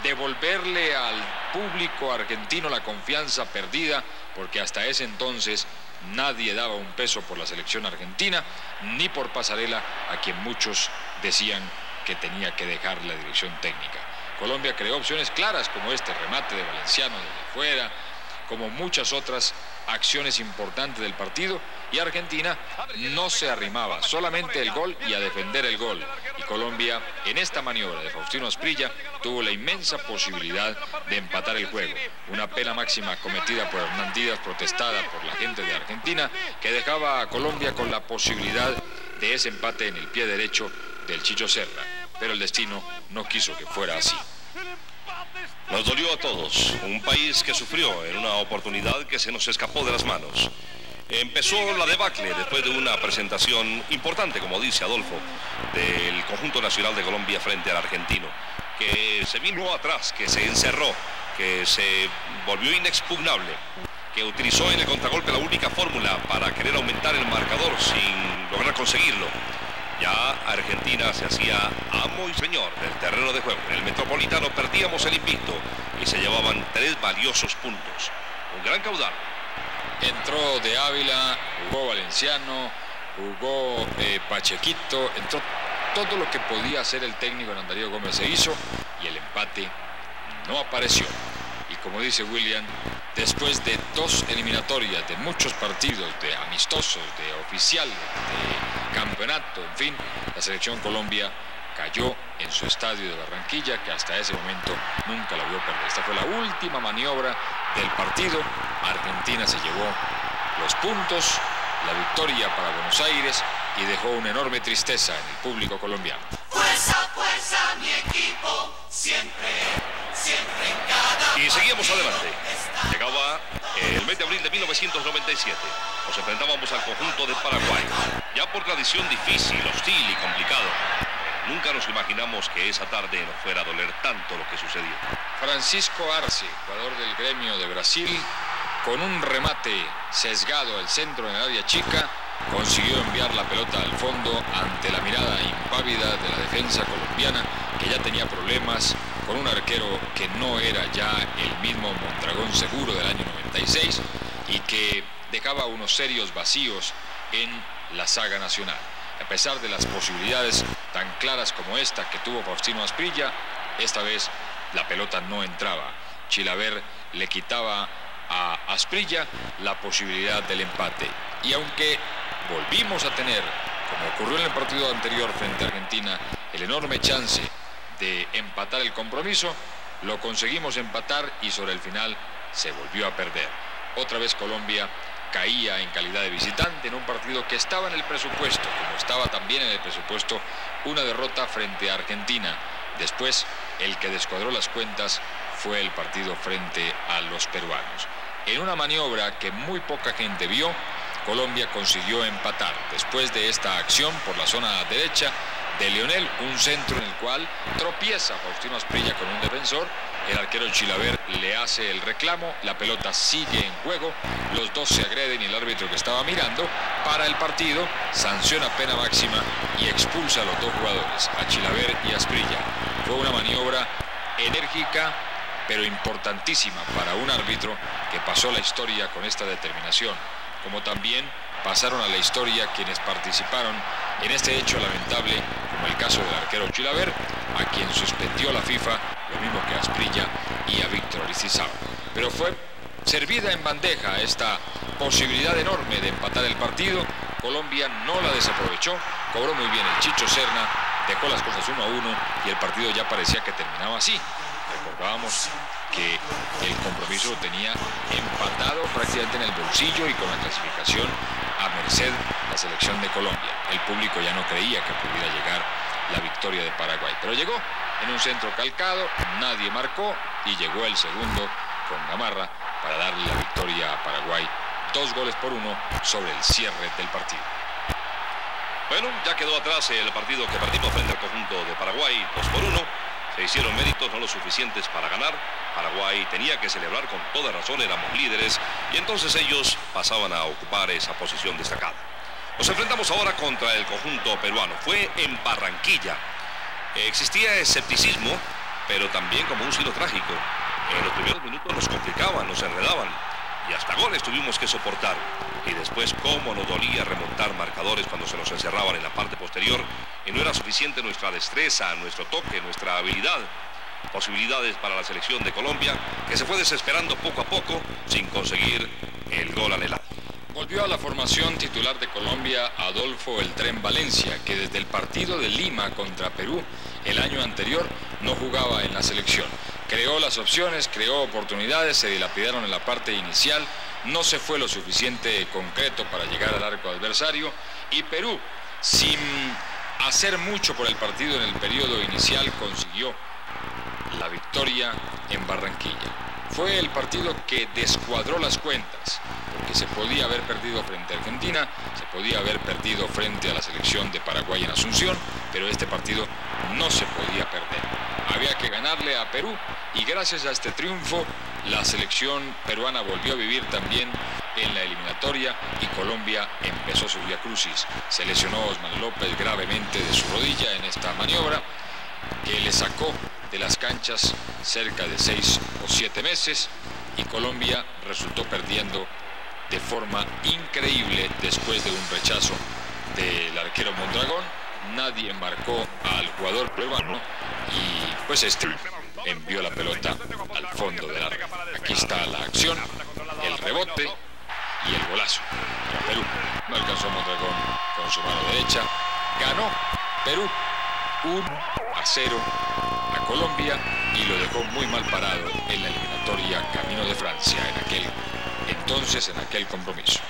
devolverle al público argentino la confianza perdida, porque hasta ese entonces nadie daba un peso por la selección argentina, ni por Pasarela, a quien muchos decían que tenía que dejar la dirección técnica. Colombia creó opciones claras como este remate de Valenciano desde fuera, como muchas otras acciones importantes del partido, y Argentina no se arrimaba, solamente el gol y a defender el gol. Y Colombia, en esta maniobra de Faustino Asprilla, tuvo la inmensa posibilidad de empatar el juego. Una pena máxima cometida por Hernán Díaz, protestada por la gente de Argentina, que dejaba a Colombia con la posibilidad de ese empate en el pie derecho del Chicho Serra. Pero el destino no quiso que fuera así. Nos dolió a todos, un país que sufrió en una oportunidad que se nos escapó de las manos. Empezó la debacle después de una presentación importante, como dice Adolfo, del conjunto nacional de Colombia frente al argentino, que se vino atrás, que se encerró, que se volvió inexpugnable, que utilizó en el contragolpe la única fórmula para querer aumentar el marcador sin lograr conseguirlo. Ya Argentina se hacía amo y señor del terreno de juego. En el Metropolitano perdíamos el invicto y se llevaban 3 valiosos puntos. Un gran caudal. Entró de Ávila, jugó Valenciano, jugó Pachequito, entró todo lo que podía hacer el técnico Hernán Darío Gómez se hizo y el empate no apareció. Y como dice William, después de 2 eliminatorias, de muchos partidos, de amistosos, de oficiales, de campeonato, en fin, la selección Colombia cayó en su estadio de Barranquilla, que hasta ese momento nunca la vio perder. Esta fue la última maniobra del partido, Argentina se llevó los puntos, la victoria para Buenos Aires y dejó una enorme tristeza en el público colombiano. Fuerza, fuerza, mi equipo, siempre, siempre en cada... Y seguíamos adelante. Llegaba el mes de abril de 1997. Nos enfrentábamos al conjunto de Paraguay. Ya por tradición difícil, hostil y complicado. Nunca nos imaginamos que esa tarde nos fuera a doler tanto lo que sucedió. Francisco Arce, jugador del Gremio de Brasil, con un remate sesgado al centro en el área chica, consiguió enviar la pelota al fondo ante la mirada impávida de la defensa colombiana, que ya tenía problemas con un arquero que no era ya el mismo Mondragón seguro del año 96 y que dejaba unos serios vacíos en la saga nacional. A pesar de las posibilidades tan claras como esta que tuvo Faustino Asprilla, esta vez la pelota no entraba. Chilavert le quitaba a Asprilla la posibilidad del empate. Y aunque volvimos a tener, como ocurrió en el partido anterior frente a Argentina, el enorme chance de empatar el compromiso, lo conseguimos empatar y sobre el final se volvió a perder. Otra vez Colombia caía en calidad de visitante en un partido que estaba en el presupuesto, como estaba también en el presupuesto una derrota frente a Argentina. Después, el que descuadró las cuentas fue el partido frente a los peruanos. En una maniobra que muy poca gente vio, Colombia consiguió empatar. Después de esta acción por la zona derecha de Leonel, un centro en el cual tropieza Faustino Asprilla con un defensor, el arquero Chilavert le hace el reclamo, la pelota sigue en juego, los dos se agreden y el árbitro que estaba mirando para el partido, sanciona pena máxima y expulsa a los dos jugadores, a Chilavert y Asprilla. Fue una maniobra enérgica pero importantísima para un árbitro que pasó a la historia con esta determinación, como también pasaron a la historia quienes participaron en este hecho lamentable, como el caso del arquero Chilavert, a quien suspendió la FIFA, lo mismo que a Asprilla y a Víctor Aristizábal. Pero fue servida en bandeja esta posibilidad enorme de empatar el partido. Colombia no la desaprovechó, cobró muy bien el Chicho Serna, dejó las cosas 1-1 y el partido ya parecía que terminaba así. Recordábamos que el compromiso lo tenía empatado prácticamente en el bolsillo y con la clasificación a merced la selección de Colombia. El público ya no creía que pudiera llegar la victoria de Paraguay, pero llegó en un centro calcado, nadie marcó y llegó el segundo con Gamarra para darle la victoria a Paraguay, 2-1 sobre el cierre del partido. Bueno, ya quedó atrás el partido que perdimos frente al conjunto de Paraguay, 2-1. Se hicieron méritos no lo suficientes para ganar. Paraguay tenía que celebrar con toda razón, éramos líderes y entonces ellos pasaban a ocupar esa posición destacada. Nos enfrentamos ahora contra el conjunto peruano. Fue en Barranquilla. Existía escepticismo, pero también como un signo trágico. En los primeros minutos nos complicaban, nos enredaban y hasta goles tuvimos que soportar. Y después cómo nos dolía remontar marcadores cuando se nos encerraban en la parte posterior y no era suficiente nuestra destreza, nuestro toque, nuestra habilidad. Posibilidades para la selección de Colombia que se fue desesperando poco a poco sin conseguir el gol anhelado. Volvió a la formación titular de Colombia Adolfo El Tren Valencia, que desde el partido de Lima contra Perú el año anterior no jugaba en la selección. Creó las opciones, creó oportunidades, se dilapidaron en la parte inicial, no se fue lo suficiente concreto para llegar al arco adversario y Perú, sin hacer mucho por el partido en el periodo inicial, consiguió la victoria en Barranquilla. Fue el partido que descuadró las cuentas, porque se podía haber perdido frente a Argentina, se podía haber perdido frente a la selección de Paraguay en Asunción, pero este partido no se podía perder. Había que ganarle a Perú y gracias a este triunfo la selección peruana volvió a vivir también en la eliminatoria y Colombia empezó su viacrucis. Se lesionó Osman López gravemente de su rodilla en esta maniobra que le sacó de las canchas cerca de 6 o 7 meses y Colombia resultó perdiendo de forma increíble después de un rechazo del arquero Mondragón. Nadie marcó al jugador peruano y pues este envió la pelota al fondo del área. Aquí está la acción, el rebote y el golazo para Perú. No alcanzó Mondragón con su mano derecha. Ganó Perú 1-0. 2-0 a Colombia y lo dejó muy mal parado en la eliminatoria camino de Francia en aquel compromiso.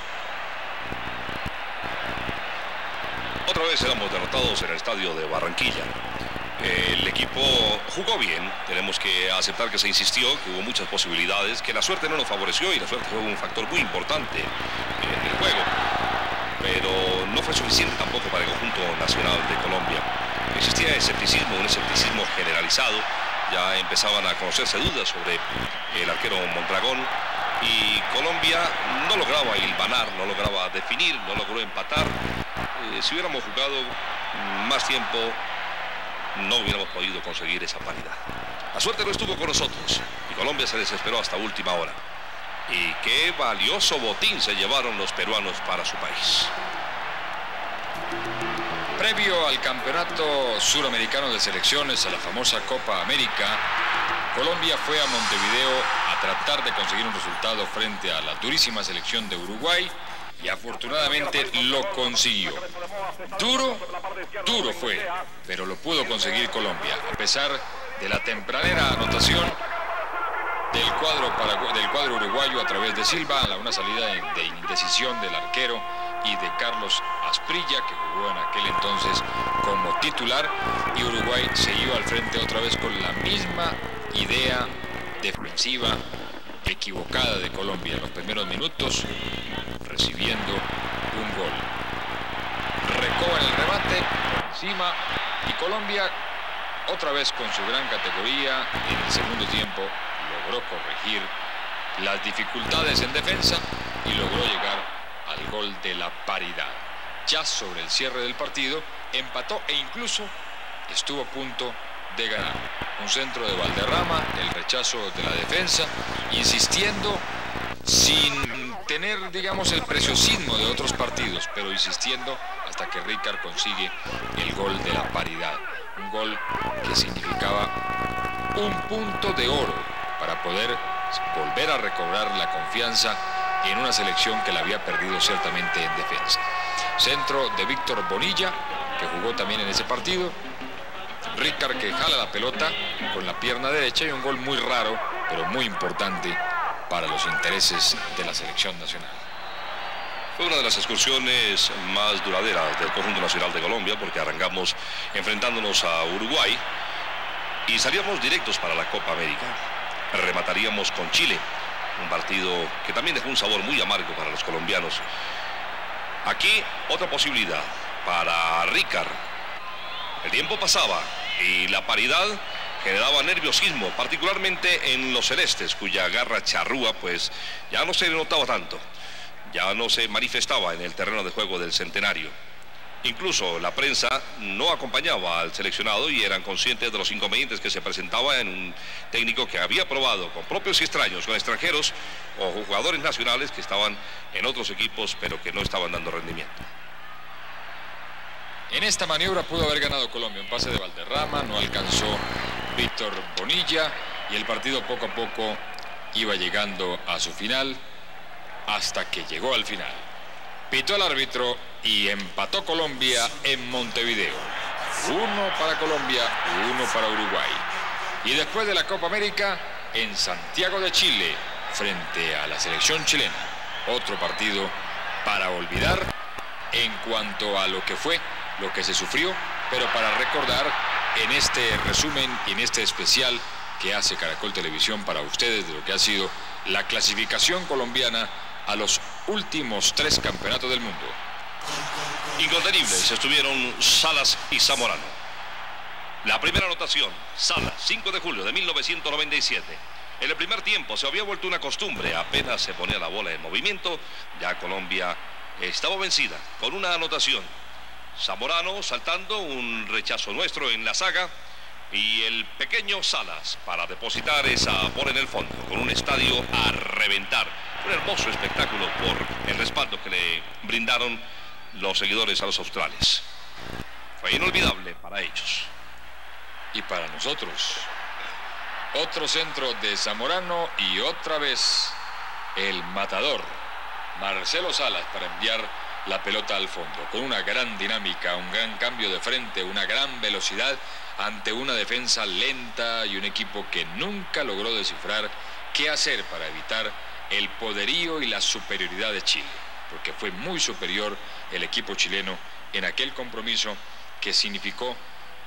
Otra vez éramos derrotados en el estadio de Barranquilla. El equipo jugó bien, tenemos que aceptar que se insistió, que hubo muchas posibilidades, que la suerte no nos favoreció y la suerte fue un factor muy importante en el juego. Pero no fue suficiente tampoco para el conjunto nacional de Colombia. Existía escepticismo, un escepticismo generalizado. Ya empezaban a conocerse dudas sobre el arquero Mondragón. Y Colombia no lograba hilvanar, no lograba definir, no logró empatar. Si hubiéramos jugado más tiempo, no hubiéramos podido conseguir esa paridad. La suerte no estuvo con nosotros y Colombia se desesperó hasta última hora. Y qué valioso botín se llevaron los peruanos para su país. Previo al Campeonato Suramericano de Selecciones, a la famosa Copa América, Colombia fue a Montevideo a tratar de conseguir un resultado frente a la durísima selección de Uruguay y afortunadamente lo consiguió. Duro fue, pero lo pudo conseguir Colombia, a pesar de la tempranera anotación del cuadro uruguayo a través de Silva, una salida de indecisión del arquero y de Carlos Asprilla, que jugó en aquel entonces como titular, y Uruguay se iba al frente otra vez con la misma idea defensiva equivocada de Colombia en los primeros minutos, recibiendo un gol. Recoba en el remate, por encima, y Colombia, otra vez con su gran categoría, en el segundo tiempo logró corregir las dificultades en defensa y logró llegar al gol de la paridad. Ya sobre el cierre del partido, empató e incluso estuvo a punto de ganar. Un centro de Valderrama, el rechazo de la defensa, insistiendo sin tener, digamos, el preciosismo de otros partidos, pero insistiendo hasta que Ríkard consigue el gol de la paridad. Un gol que significaba un punto de oro para poder volver a recobrar la confianza en una selección que la había perdido ciertamente en defensa. Centro de Víctor Bonilla, que jugó también en ese partido. Ríkard, que jala la pelota con la pierna derecha, y un gol muy raro, pero muy importante para los intereses de la selección nacional. Fue una de las excursiones más duraderas del conjunto nacional de Colombia, porque arrancamos enfrentándonos a Uruguay y salíamos directos para la Copa América. Remataríamos con Chile, un partido que también dejó un sabor muy amargo para los colombianos. Aquí otra posibilidad para Ríkard. El tiempo pasaba y la paridad generaba nerviosismo, particularmente en los celestes, cuya garra charrúa pues ya no se notaba tanto, ya no se manifestaba en el terreno de juego del Centenario. Incluso la prensa no acompañaba al seleccionado y eran conscientes de los inconvenientes que se presentaba en un técnico que había probado con propios y extraños, con extranjeros o jugadores nacionales que estaban en otros equipos pero que no estaban dando rendimiento. En esta maniobra pudo haber ganado Colombia, un pase de Valderrama, no alcanzó Víctor Bonilla y el partido poco a poco iba llegando a su final hasta que llegó al final. Pitó el árbitro y empató Colombia en Montevideo. 1 para Colombia, 1 para Uruguay. Y después de la Copa América, en Santiago de Chile, frente a la selección chilena. Otro partido para olvidar en cuanto a lo que fue, lo que se sufrió, pero para recordar en este resumen y en este especial que hace Caracol Televisión para ustedes de lo que ha sido la clasificación colombiana a los últimos 3 campeonatos del mundo. Incontenibles estuvieron Salas y Zamorano. La primera anotación, Salas, 5 de julio de 1997. En el primer tiempo se había vuelto una costumbre, apenas se ponía la bola en movimiento, ya Colombia estaba vencida con una anotación. Zamorano saltando, un rechazo nuestro en la saga, y el pequeño Salas para depositar esa bola en el fondo, con un estadio a reventar. Un hermoso espectáculo por el respaldo que le brindaron los seguidores a los australes. Fue inolvidable para ellos. Y para nosotros. Otro centro de Zamorano y otra vez el matador Marcelo Salas para enviar la pelota al fondo, con una gran dinámica, un gran cambio de frente, una gran velocidad ante una defensa lenta y un equipo que nunca logró descifrar qué hacer para evitar el poderío y la superioridad de Chile, porque fue muy superior el equipo chileno en aquel compromiso que significó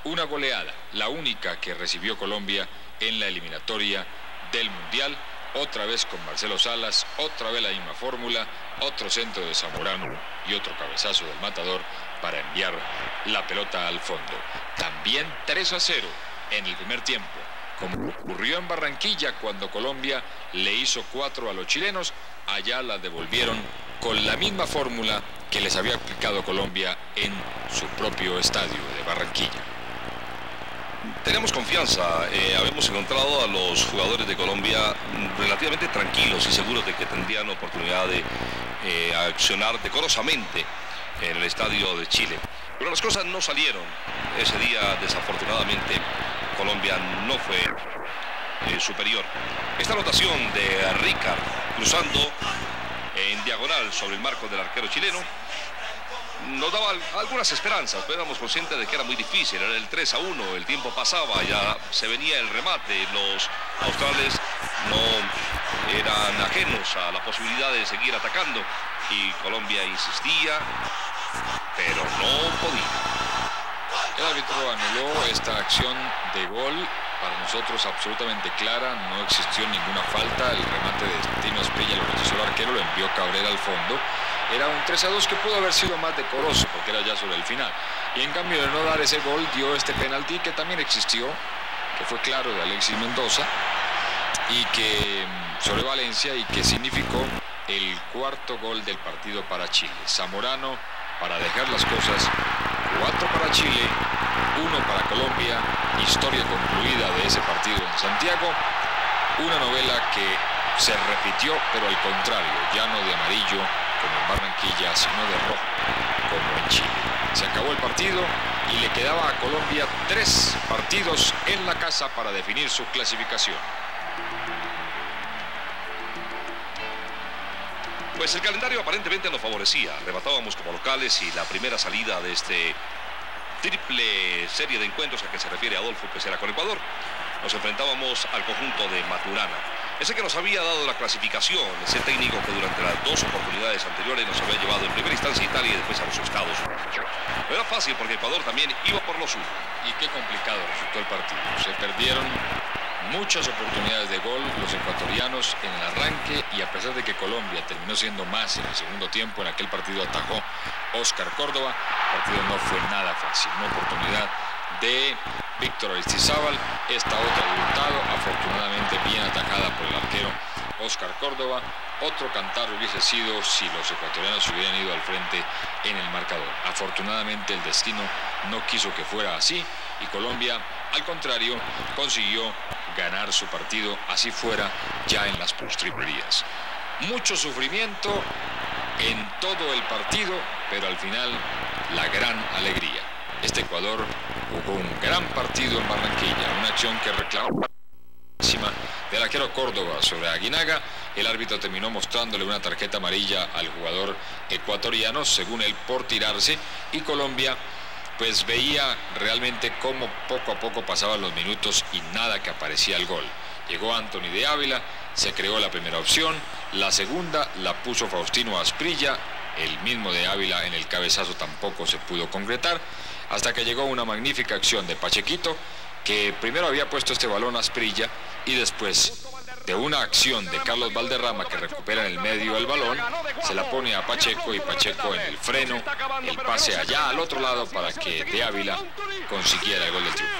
una goleada, la única que recibió Colombia en la eliminatoria del Mundial, otra vez con Marcelo Salas, otra vez la misma fórmula, otro centro de Zamorano y otro cabezazo del Matador para enviar la pelota al fondo. También 3-0 en el primer tiempo, como ocurrió en Barranquilla cuando Colombia le hizo 4 a los chilenos, allá la devolvieron con la misma fórmula que les había aplicado Colombia en su propio estadio de Barranquilla. Tenemos confianza, habemos encontrado a los jugadores de Colombia relativamente tranquilos y seguros de que tendrían oportunidad de accionar decorosamente en el estadio de Chile. Pero las cosas no salieron. Ese día, desafortunadamente, Colombia no fue superior. Esta anotación de Ricard cruzando en diagonal sobre el marco del arquero chileno nos daba algunas esperanzas, pero éramos conscientes de que era muy difícil. Era el 3-1, el tiempo pasaba, ya se venía el remate. Los australes no eran ajenos a la posibilidad de seguir atacando y Colombia insistía, pero no podía. El árbitro anuló esta acción de gol, para nosotros absolutamente clara, no existió ninguna falta. El remate de Tino Asprilla lo rechazó el arquero, lo envió Cabrera al fondo. Era un 3-2 que pudo haber sido más decoroso porque era ya sobre el final. Y en cambio de no dar ese gol, dio este penalti que también existió, que fue claro, de Alexis Mendoza, y que sobre Valencia, y que significó el cuarto gol del partido para Chile. Zamorano para dejar las cosas, 4 para Chile, 1 para Colombia, historia concluida de ese partido en Santiago, una novela que se repitió, pero al contrario, ya no de amarillo como en Barranquilla, sino de rojo como en Chile. Se acabó el partido y le quedaba a Colombia 3 partidos en la casa para definir su clasificación. Pues el calendario aparentemente nos favorecía. Arrebatábamos como locales y la primera salida de este triple serie de encuentros a que se refiere Adolfo, pues era con Ecuador. Nos enfrentábamos al conjunto de Maturana, ese que nos había dado la clasificación, ese técnico que durante las 2 oportunidades anteriores nos había llevado en primera instancia a Italia y después a los Estados Unidos. No era fácil porque Ecuador también iba por lo suyo. Y qué complicado resultó el partido. Se perdieron muchas oportunidades de gol los ecuatorianos en el arranque, y a pesar de que Colombia terminó siendo más en el segundo tiempo, en aquel partido atajó Óscar Córdoba. El partido no fue nada fácil. Una oportunidad de Víctor Aristizábal, esta otra de Hurtado, afortunadamente bien atajada por el arquero Óscar Córdoba. Otro cantar hubiese sido si los ecuatorianos se hubieran ido al frente en el marcador. Afortunadamente el destino no quiso que fuera así y Colombia, al contrario, consiguió ganar su partido, así fuera ya en las postrimerías. Mucho sufrimiento en todo el partido, pero al final la gran alegría. Este Ecuador jugó un gran partido en Barranquilla, una acción que reclamó del arquero Córdoba sobre Aguinaga. El árbitro terminó mostrándole una tarjeta amarilla al jugador ecuatoriano, según él, por tirarse, y Colombia pues veía realmente cómo poco a poco pasaban los minutos y nada que aparecía el gol. Llegó Anthony de Ávila, se creó la primera opción, la segunda la puso Faustino Asprilla, el mismo de Ávila en el cabezazo tampoco se pudo concretar, hasta que llegó una magnífica acción de Pachequito, que primero había puesto este balón a Asprilla y después de una acción de Carlos Valderrama, que recupera en el medio el balón, se la pone a Pacheco y Pacheco en el freno, el pase allá al otro lado para que de Ávila consiguiera el gol del triunfo.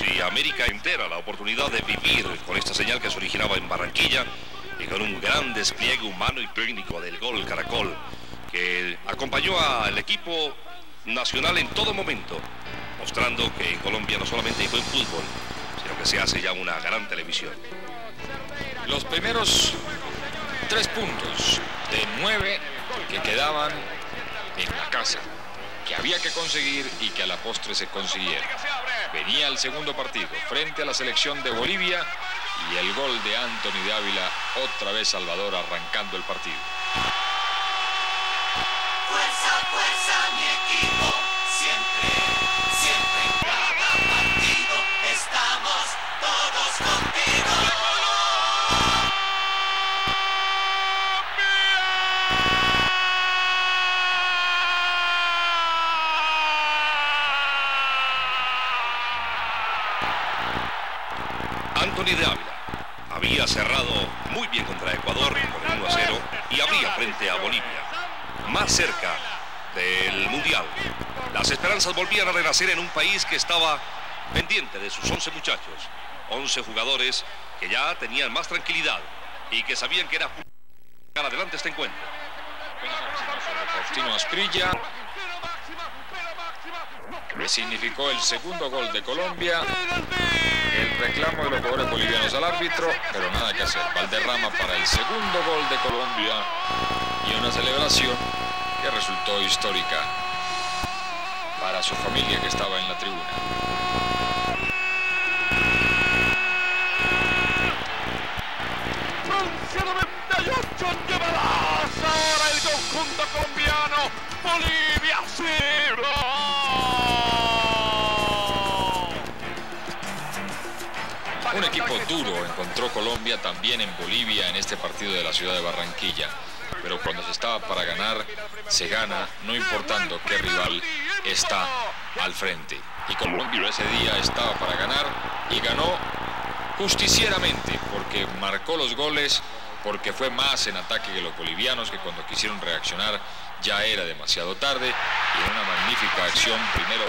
Y América entera la oportunidad de vivir con esta señal que se originaba en Barranquilla y con un gran despliegue humano y técnico del gol Caracol, que acompañó al equipo nacional en todo momento. mostrando que en Colombia no solamente hay buen fútbol, sino que se hace ya una gran televisión. Los primeros 3 puntos de 9 que quedaban en la casa, que había que conseguir y que a la postre se consiguieron. Venía el segundo partido frente a la selección de Bolivia y el gol de Anthony de Ávila, otra vez Salvador arrancando el partido. Fuerza, fuerza, mi equipo, siempre, siempre en cada partido estamos todos contigo. Anthony de Ávila había cerrado muy bien contra Ecuador con el 1-0 y abría frente a Bolivia, más cerca del Mundial. Las esperanzas volvían a renacer en un país que estaba pendiente de sus 11 muchachos, 11 jugadores que ya tenían más tranquilidad y que sabían que era sacar adelante este encuentro. Faustino Asprilla, que significó el segundo gol de Colombia. El reclamo de los jugadores bolivianos al árbitro, pero nada que hacer. Valderrama para el segundo gol de Colombia y una celebración que resultó histórica para su familia que estaba en la tribuna. Francia 98 llevarás ahora el conjunto colombiano. Bolivia 0. Un equipo duro encontró Colombia también en Bolivia en este partido de la ciudad de Barranquilla. Pero cuando se estaba para ganar, se gana, no importando qué rival está al frente. Y Colombia ese día estaba para ganar y ganó justicieramente, porque marcó los goles, porque fue más en ataque que los bolivianos, que cuando quisieron reaccionar ya era demasiado tarde. Y en una magnífica acción, primero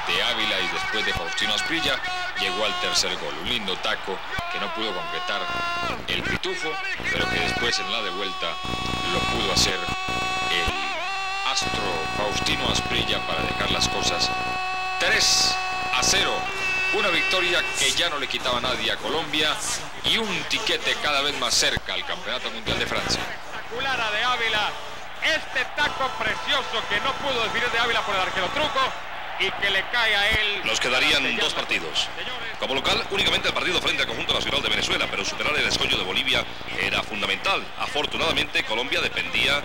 de Ávila y después de Faustino Asprilla, llegó al tercer gol. Un lindo taco que no pudo concretar el Pitufo, pero que después en la de vuelta lo pudo hacer el astro Faustino Asprilla para dejar las cosas 3-0. Una victoria que ya no le quitaba a nadie a Colombia y un tiquete cada vez más cerca al Campeonato Mundial de Francia. Espectacular de Ávila, este taco precioso que no pudo definir de Ávila por el arquero truco y que le cae a él. Nos quedarían 2 partidos. Como local, únicamente el partido frente al conjunto nacional de Venezuela, pero superar el escollo de Bolivia era fundamental. Afortunadamente, Colombia dependía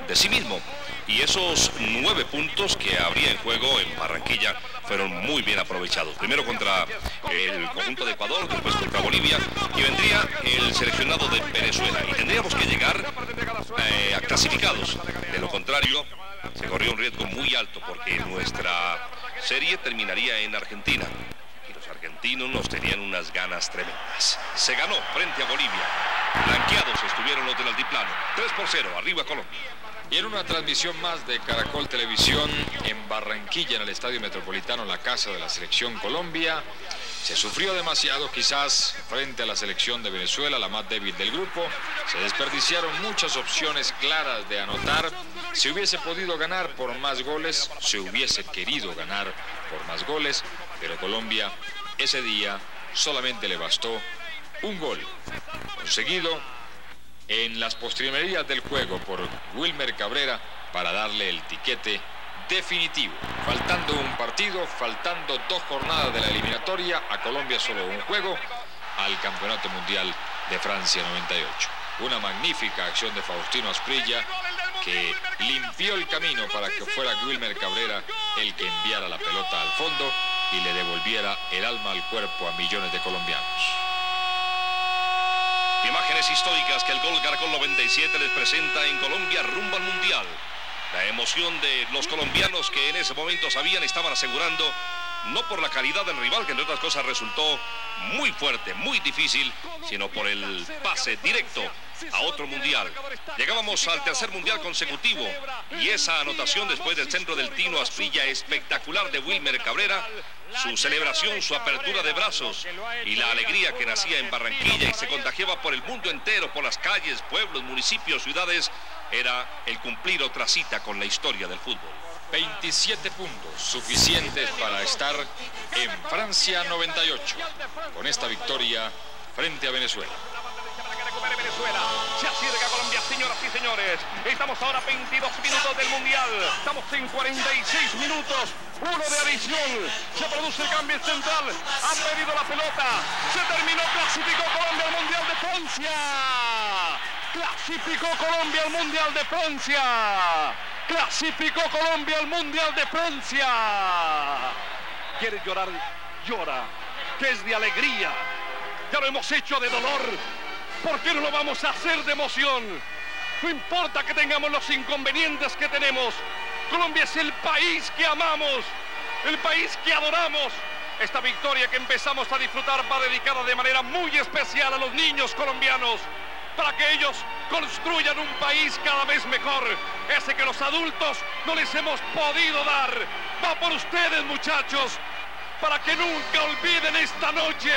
de sí mismo. Y esos 9 puntos que habría en juego en Barranquilla fueron muy bien aprovechados. Primero contra el conjunto de Ecuador, después contra Bolivia y vendría el seleccionado de Venezuela. Y tendríamos que llegar a clasificados. De lo contrario, se corrió un riesgo muy alto porque nuestra serie terminaría en Argentina. Y los argentinos nos tenían unas ganas tremendas. Se ganó frente a Bolivia. Blanqueados estuvieron los del altiplano. 3-0, arriba Colombia. Y en una transmisión más de Caracol Televisión en Barranquilla, en el Estadio Metropolitano, la casa de la selección Colombia, se sufrió demasiado quizás frente a la selección de Venezuela, la más débil del grupo. Se desperdiciaron muchas opciones claras de anotar. Se hubiese podido ganar por más goles, se hubiese querido ganar por más goles, pero Colombia ese día solamente le bastó un gol conseguido en las postrimerías del juego por Wilmer Cabrera para darle el tiquete definitivo. Faltando un partido, faltando 2 jornadas de la eliminatoria, a Colombia solo un juego al Campeonato Mundial de Francia 98. Una magnífica acción de Faustino Asprilla que limpió el camino para que fuera Wilmer Cabrera el que enviara la pelota al fondo y le devolviera el alma al cuerpo a millones de colombianos. Imágenes históricas que el Gol Caracol 97 les presenta en Colombia rumbo al Mundial. La emoción de los colombianos que en ese momento sabían estaban asegurando, no por la calidad del rival, que entre otras cosas resultó muy fuerte, muy difícil, sino por el pase directo a otro mundial. Llegábamos al tercer mundial consecutivo y esa anotación después del centro del Tino Asprilla espectacular de Wilmer Cabrera, su celebración, su apertura de brazos y la alegría que nacía en Barranquilla y se contagiaba por el mundo entero, por las calles, pueblos, municipios, ciudades, era el cumplir otra cita con la historia del fútbol. 27 puntos, suficientes para estar en Francia 98, con esta victoria frente a Venezuela. Se acerca Colombia, señoras y señores. Estamos ahora a 22 minutos del Mundial. Estamos en 46 minutos. 1 de adición. Se produce el cambio central. Han pedido la pelota. Se terminó. Clasificó Colombia al Mundial de Francia. Clasificó Colombia al Mundial de Francia. Clasificó Colombia al Mundial de Francia. ¿Quieres llorar? Llora. Que es de alegría. Ya lo hemos hecho de dolor. ¿Por qué no lo vamos a hacer de emoción? No importa que tengamos los inconvenientes que tenemos. Colombia es el país que amamos, el país que adoramos. Esta victoria que empezamos a disfrutar va dedicada de manera muy especial a los niños colombianos, para que ellos construyan un país cada vez mejor, ese que los adultos no les hemos podido dar. Va por ustedes, muchachos, para que nunca olviden esta noche.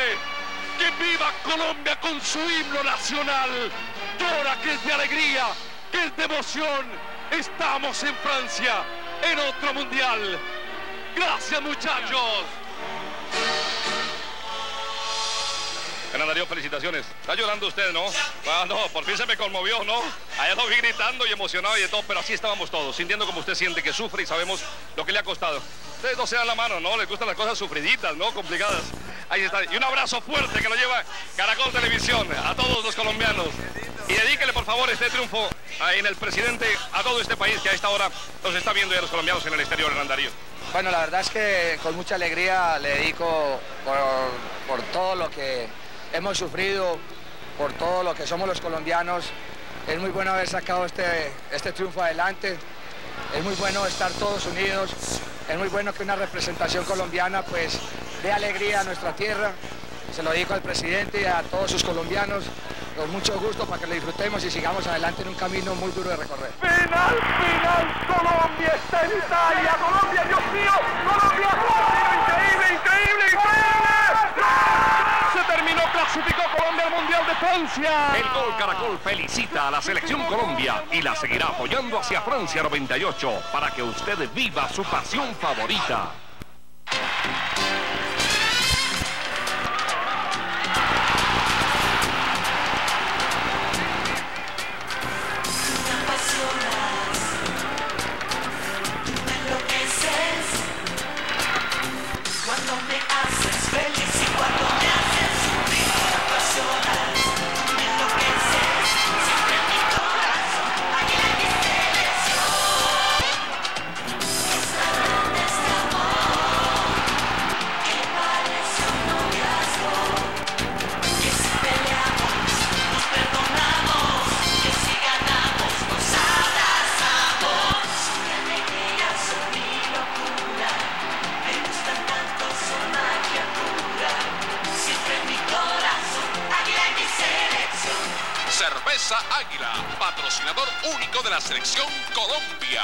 ¡Que viva Colombia con su himno nacional! Llora, que es de alegría, que es de emoción. Estamos en Francia, en otro mundial. ¡Gracias, muchachos! Hernán Darío, felicitaciones. Está llorando usted, ¿no? Ah, no, por fin se me conmovió, ¿no? Allá lo vi gritando y emocionado y de todo, pero así estábamos todos, sintiendo como usted siente que sufre y sabemos lo que le ha costado. Ustedes no se dan la mano, ¿no? Les gustan las cosas sufriditas, ¿no? Complicadas. Ahí está. Y un abrazo fuerte que lo lleva Caracol Televisión a todos los colombianos. Y dedíquele, por favor, este triunfo en el presidente a todo este país que a esta hora nos está viendo y a los colombianos en el exterior, Hernán Darío. Bueno, la verdad es que con mucha alegría le dedico por todo lo que hemos sufrido, por todo lo que somos los colombianos. Es muy bueno haber sacado este triunfo adelante. Es muy bueno estar todos unidos. Es muy bueno que una representación colombiana pues dé alegría a nuestra tierra. Se lo dedico al presidente y a todos sus colombianos con mucho gusto para que lo disfrutemos y sigamos adelante en un camino muy duro de recorrer. Final, Colombia está en Italia. Colombia, Dios mío, Colombia. Increíble, increíble, increíble. Se terminó, clasificó Colombia al Mundial de Francia. El Gol Caracol felicita a la selección Colombia y la seguirá apoyando hacia Francia 98 para que usted viva su pasión favorita. Cerveza Águila, patrocinador único de la selección Colombia.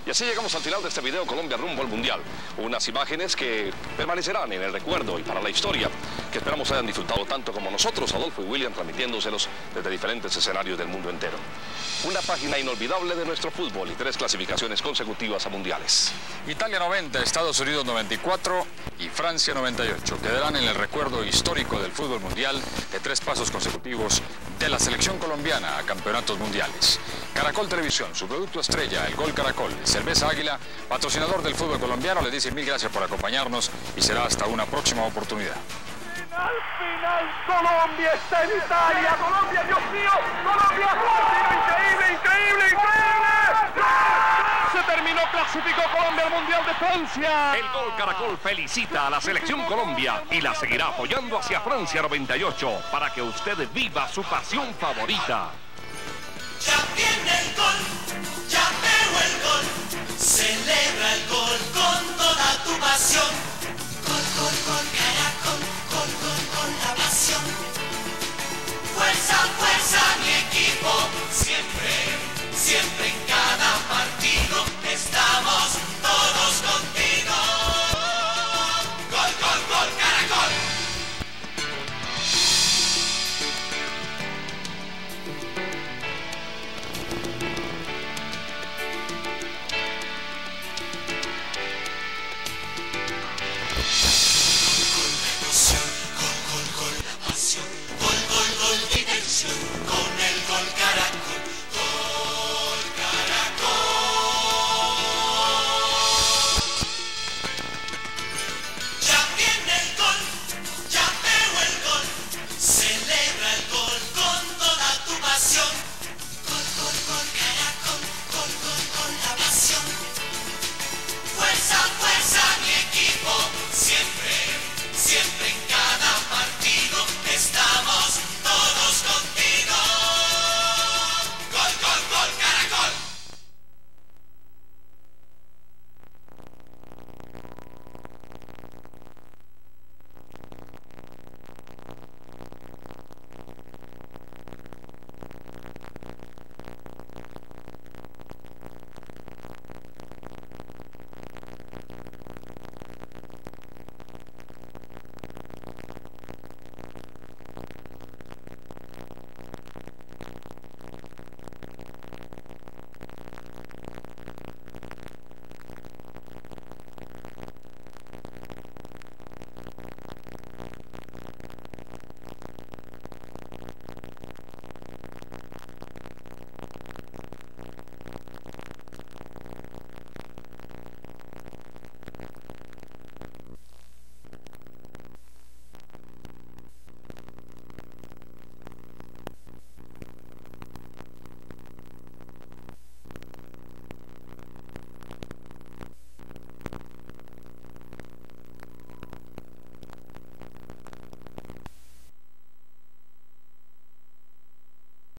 Y así llegamos al final de este video Colombia rumbo al Mundial. Unas imágenes que permanecerán en el recuerdo y para la historia, que esperamos hayan disfrutado tanto como nosotros, Adolfo y William, transmitiéndoselos desde diferentes escenarios del mundo entero. Una página inolvidable de nuestro fútbol y 3 clasificaciones consecutivas a mundiales. Italia 90, Estados Unidos 94 y Francia 98 quedarán en el recuerdo histórico del fútbol mundial de 3 pasos consecutivos de la selección colombiana a campeonatos mundiales. Caracol Televisión, su producto estrella, el Gol Caracol, Cerveza Águila, patrocinador del fútbol colombiano, les dice mil gracias por acompañarnos y será hasta una próxima oportunidad. Final, Colombia está en Italia. Colombia, Dios mío, Colombia. Increíble, increíble, increíble. Se terminó, clasificó Colombia al Mundial de Francia. El Gol Caracol felicita a la selección Colombia y la seguirá apoyando hacia Francia 98 para que usted viva su pasión favorita. Ya viene el gol.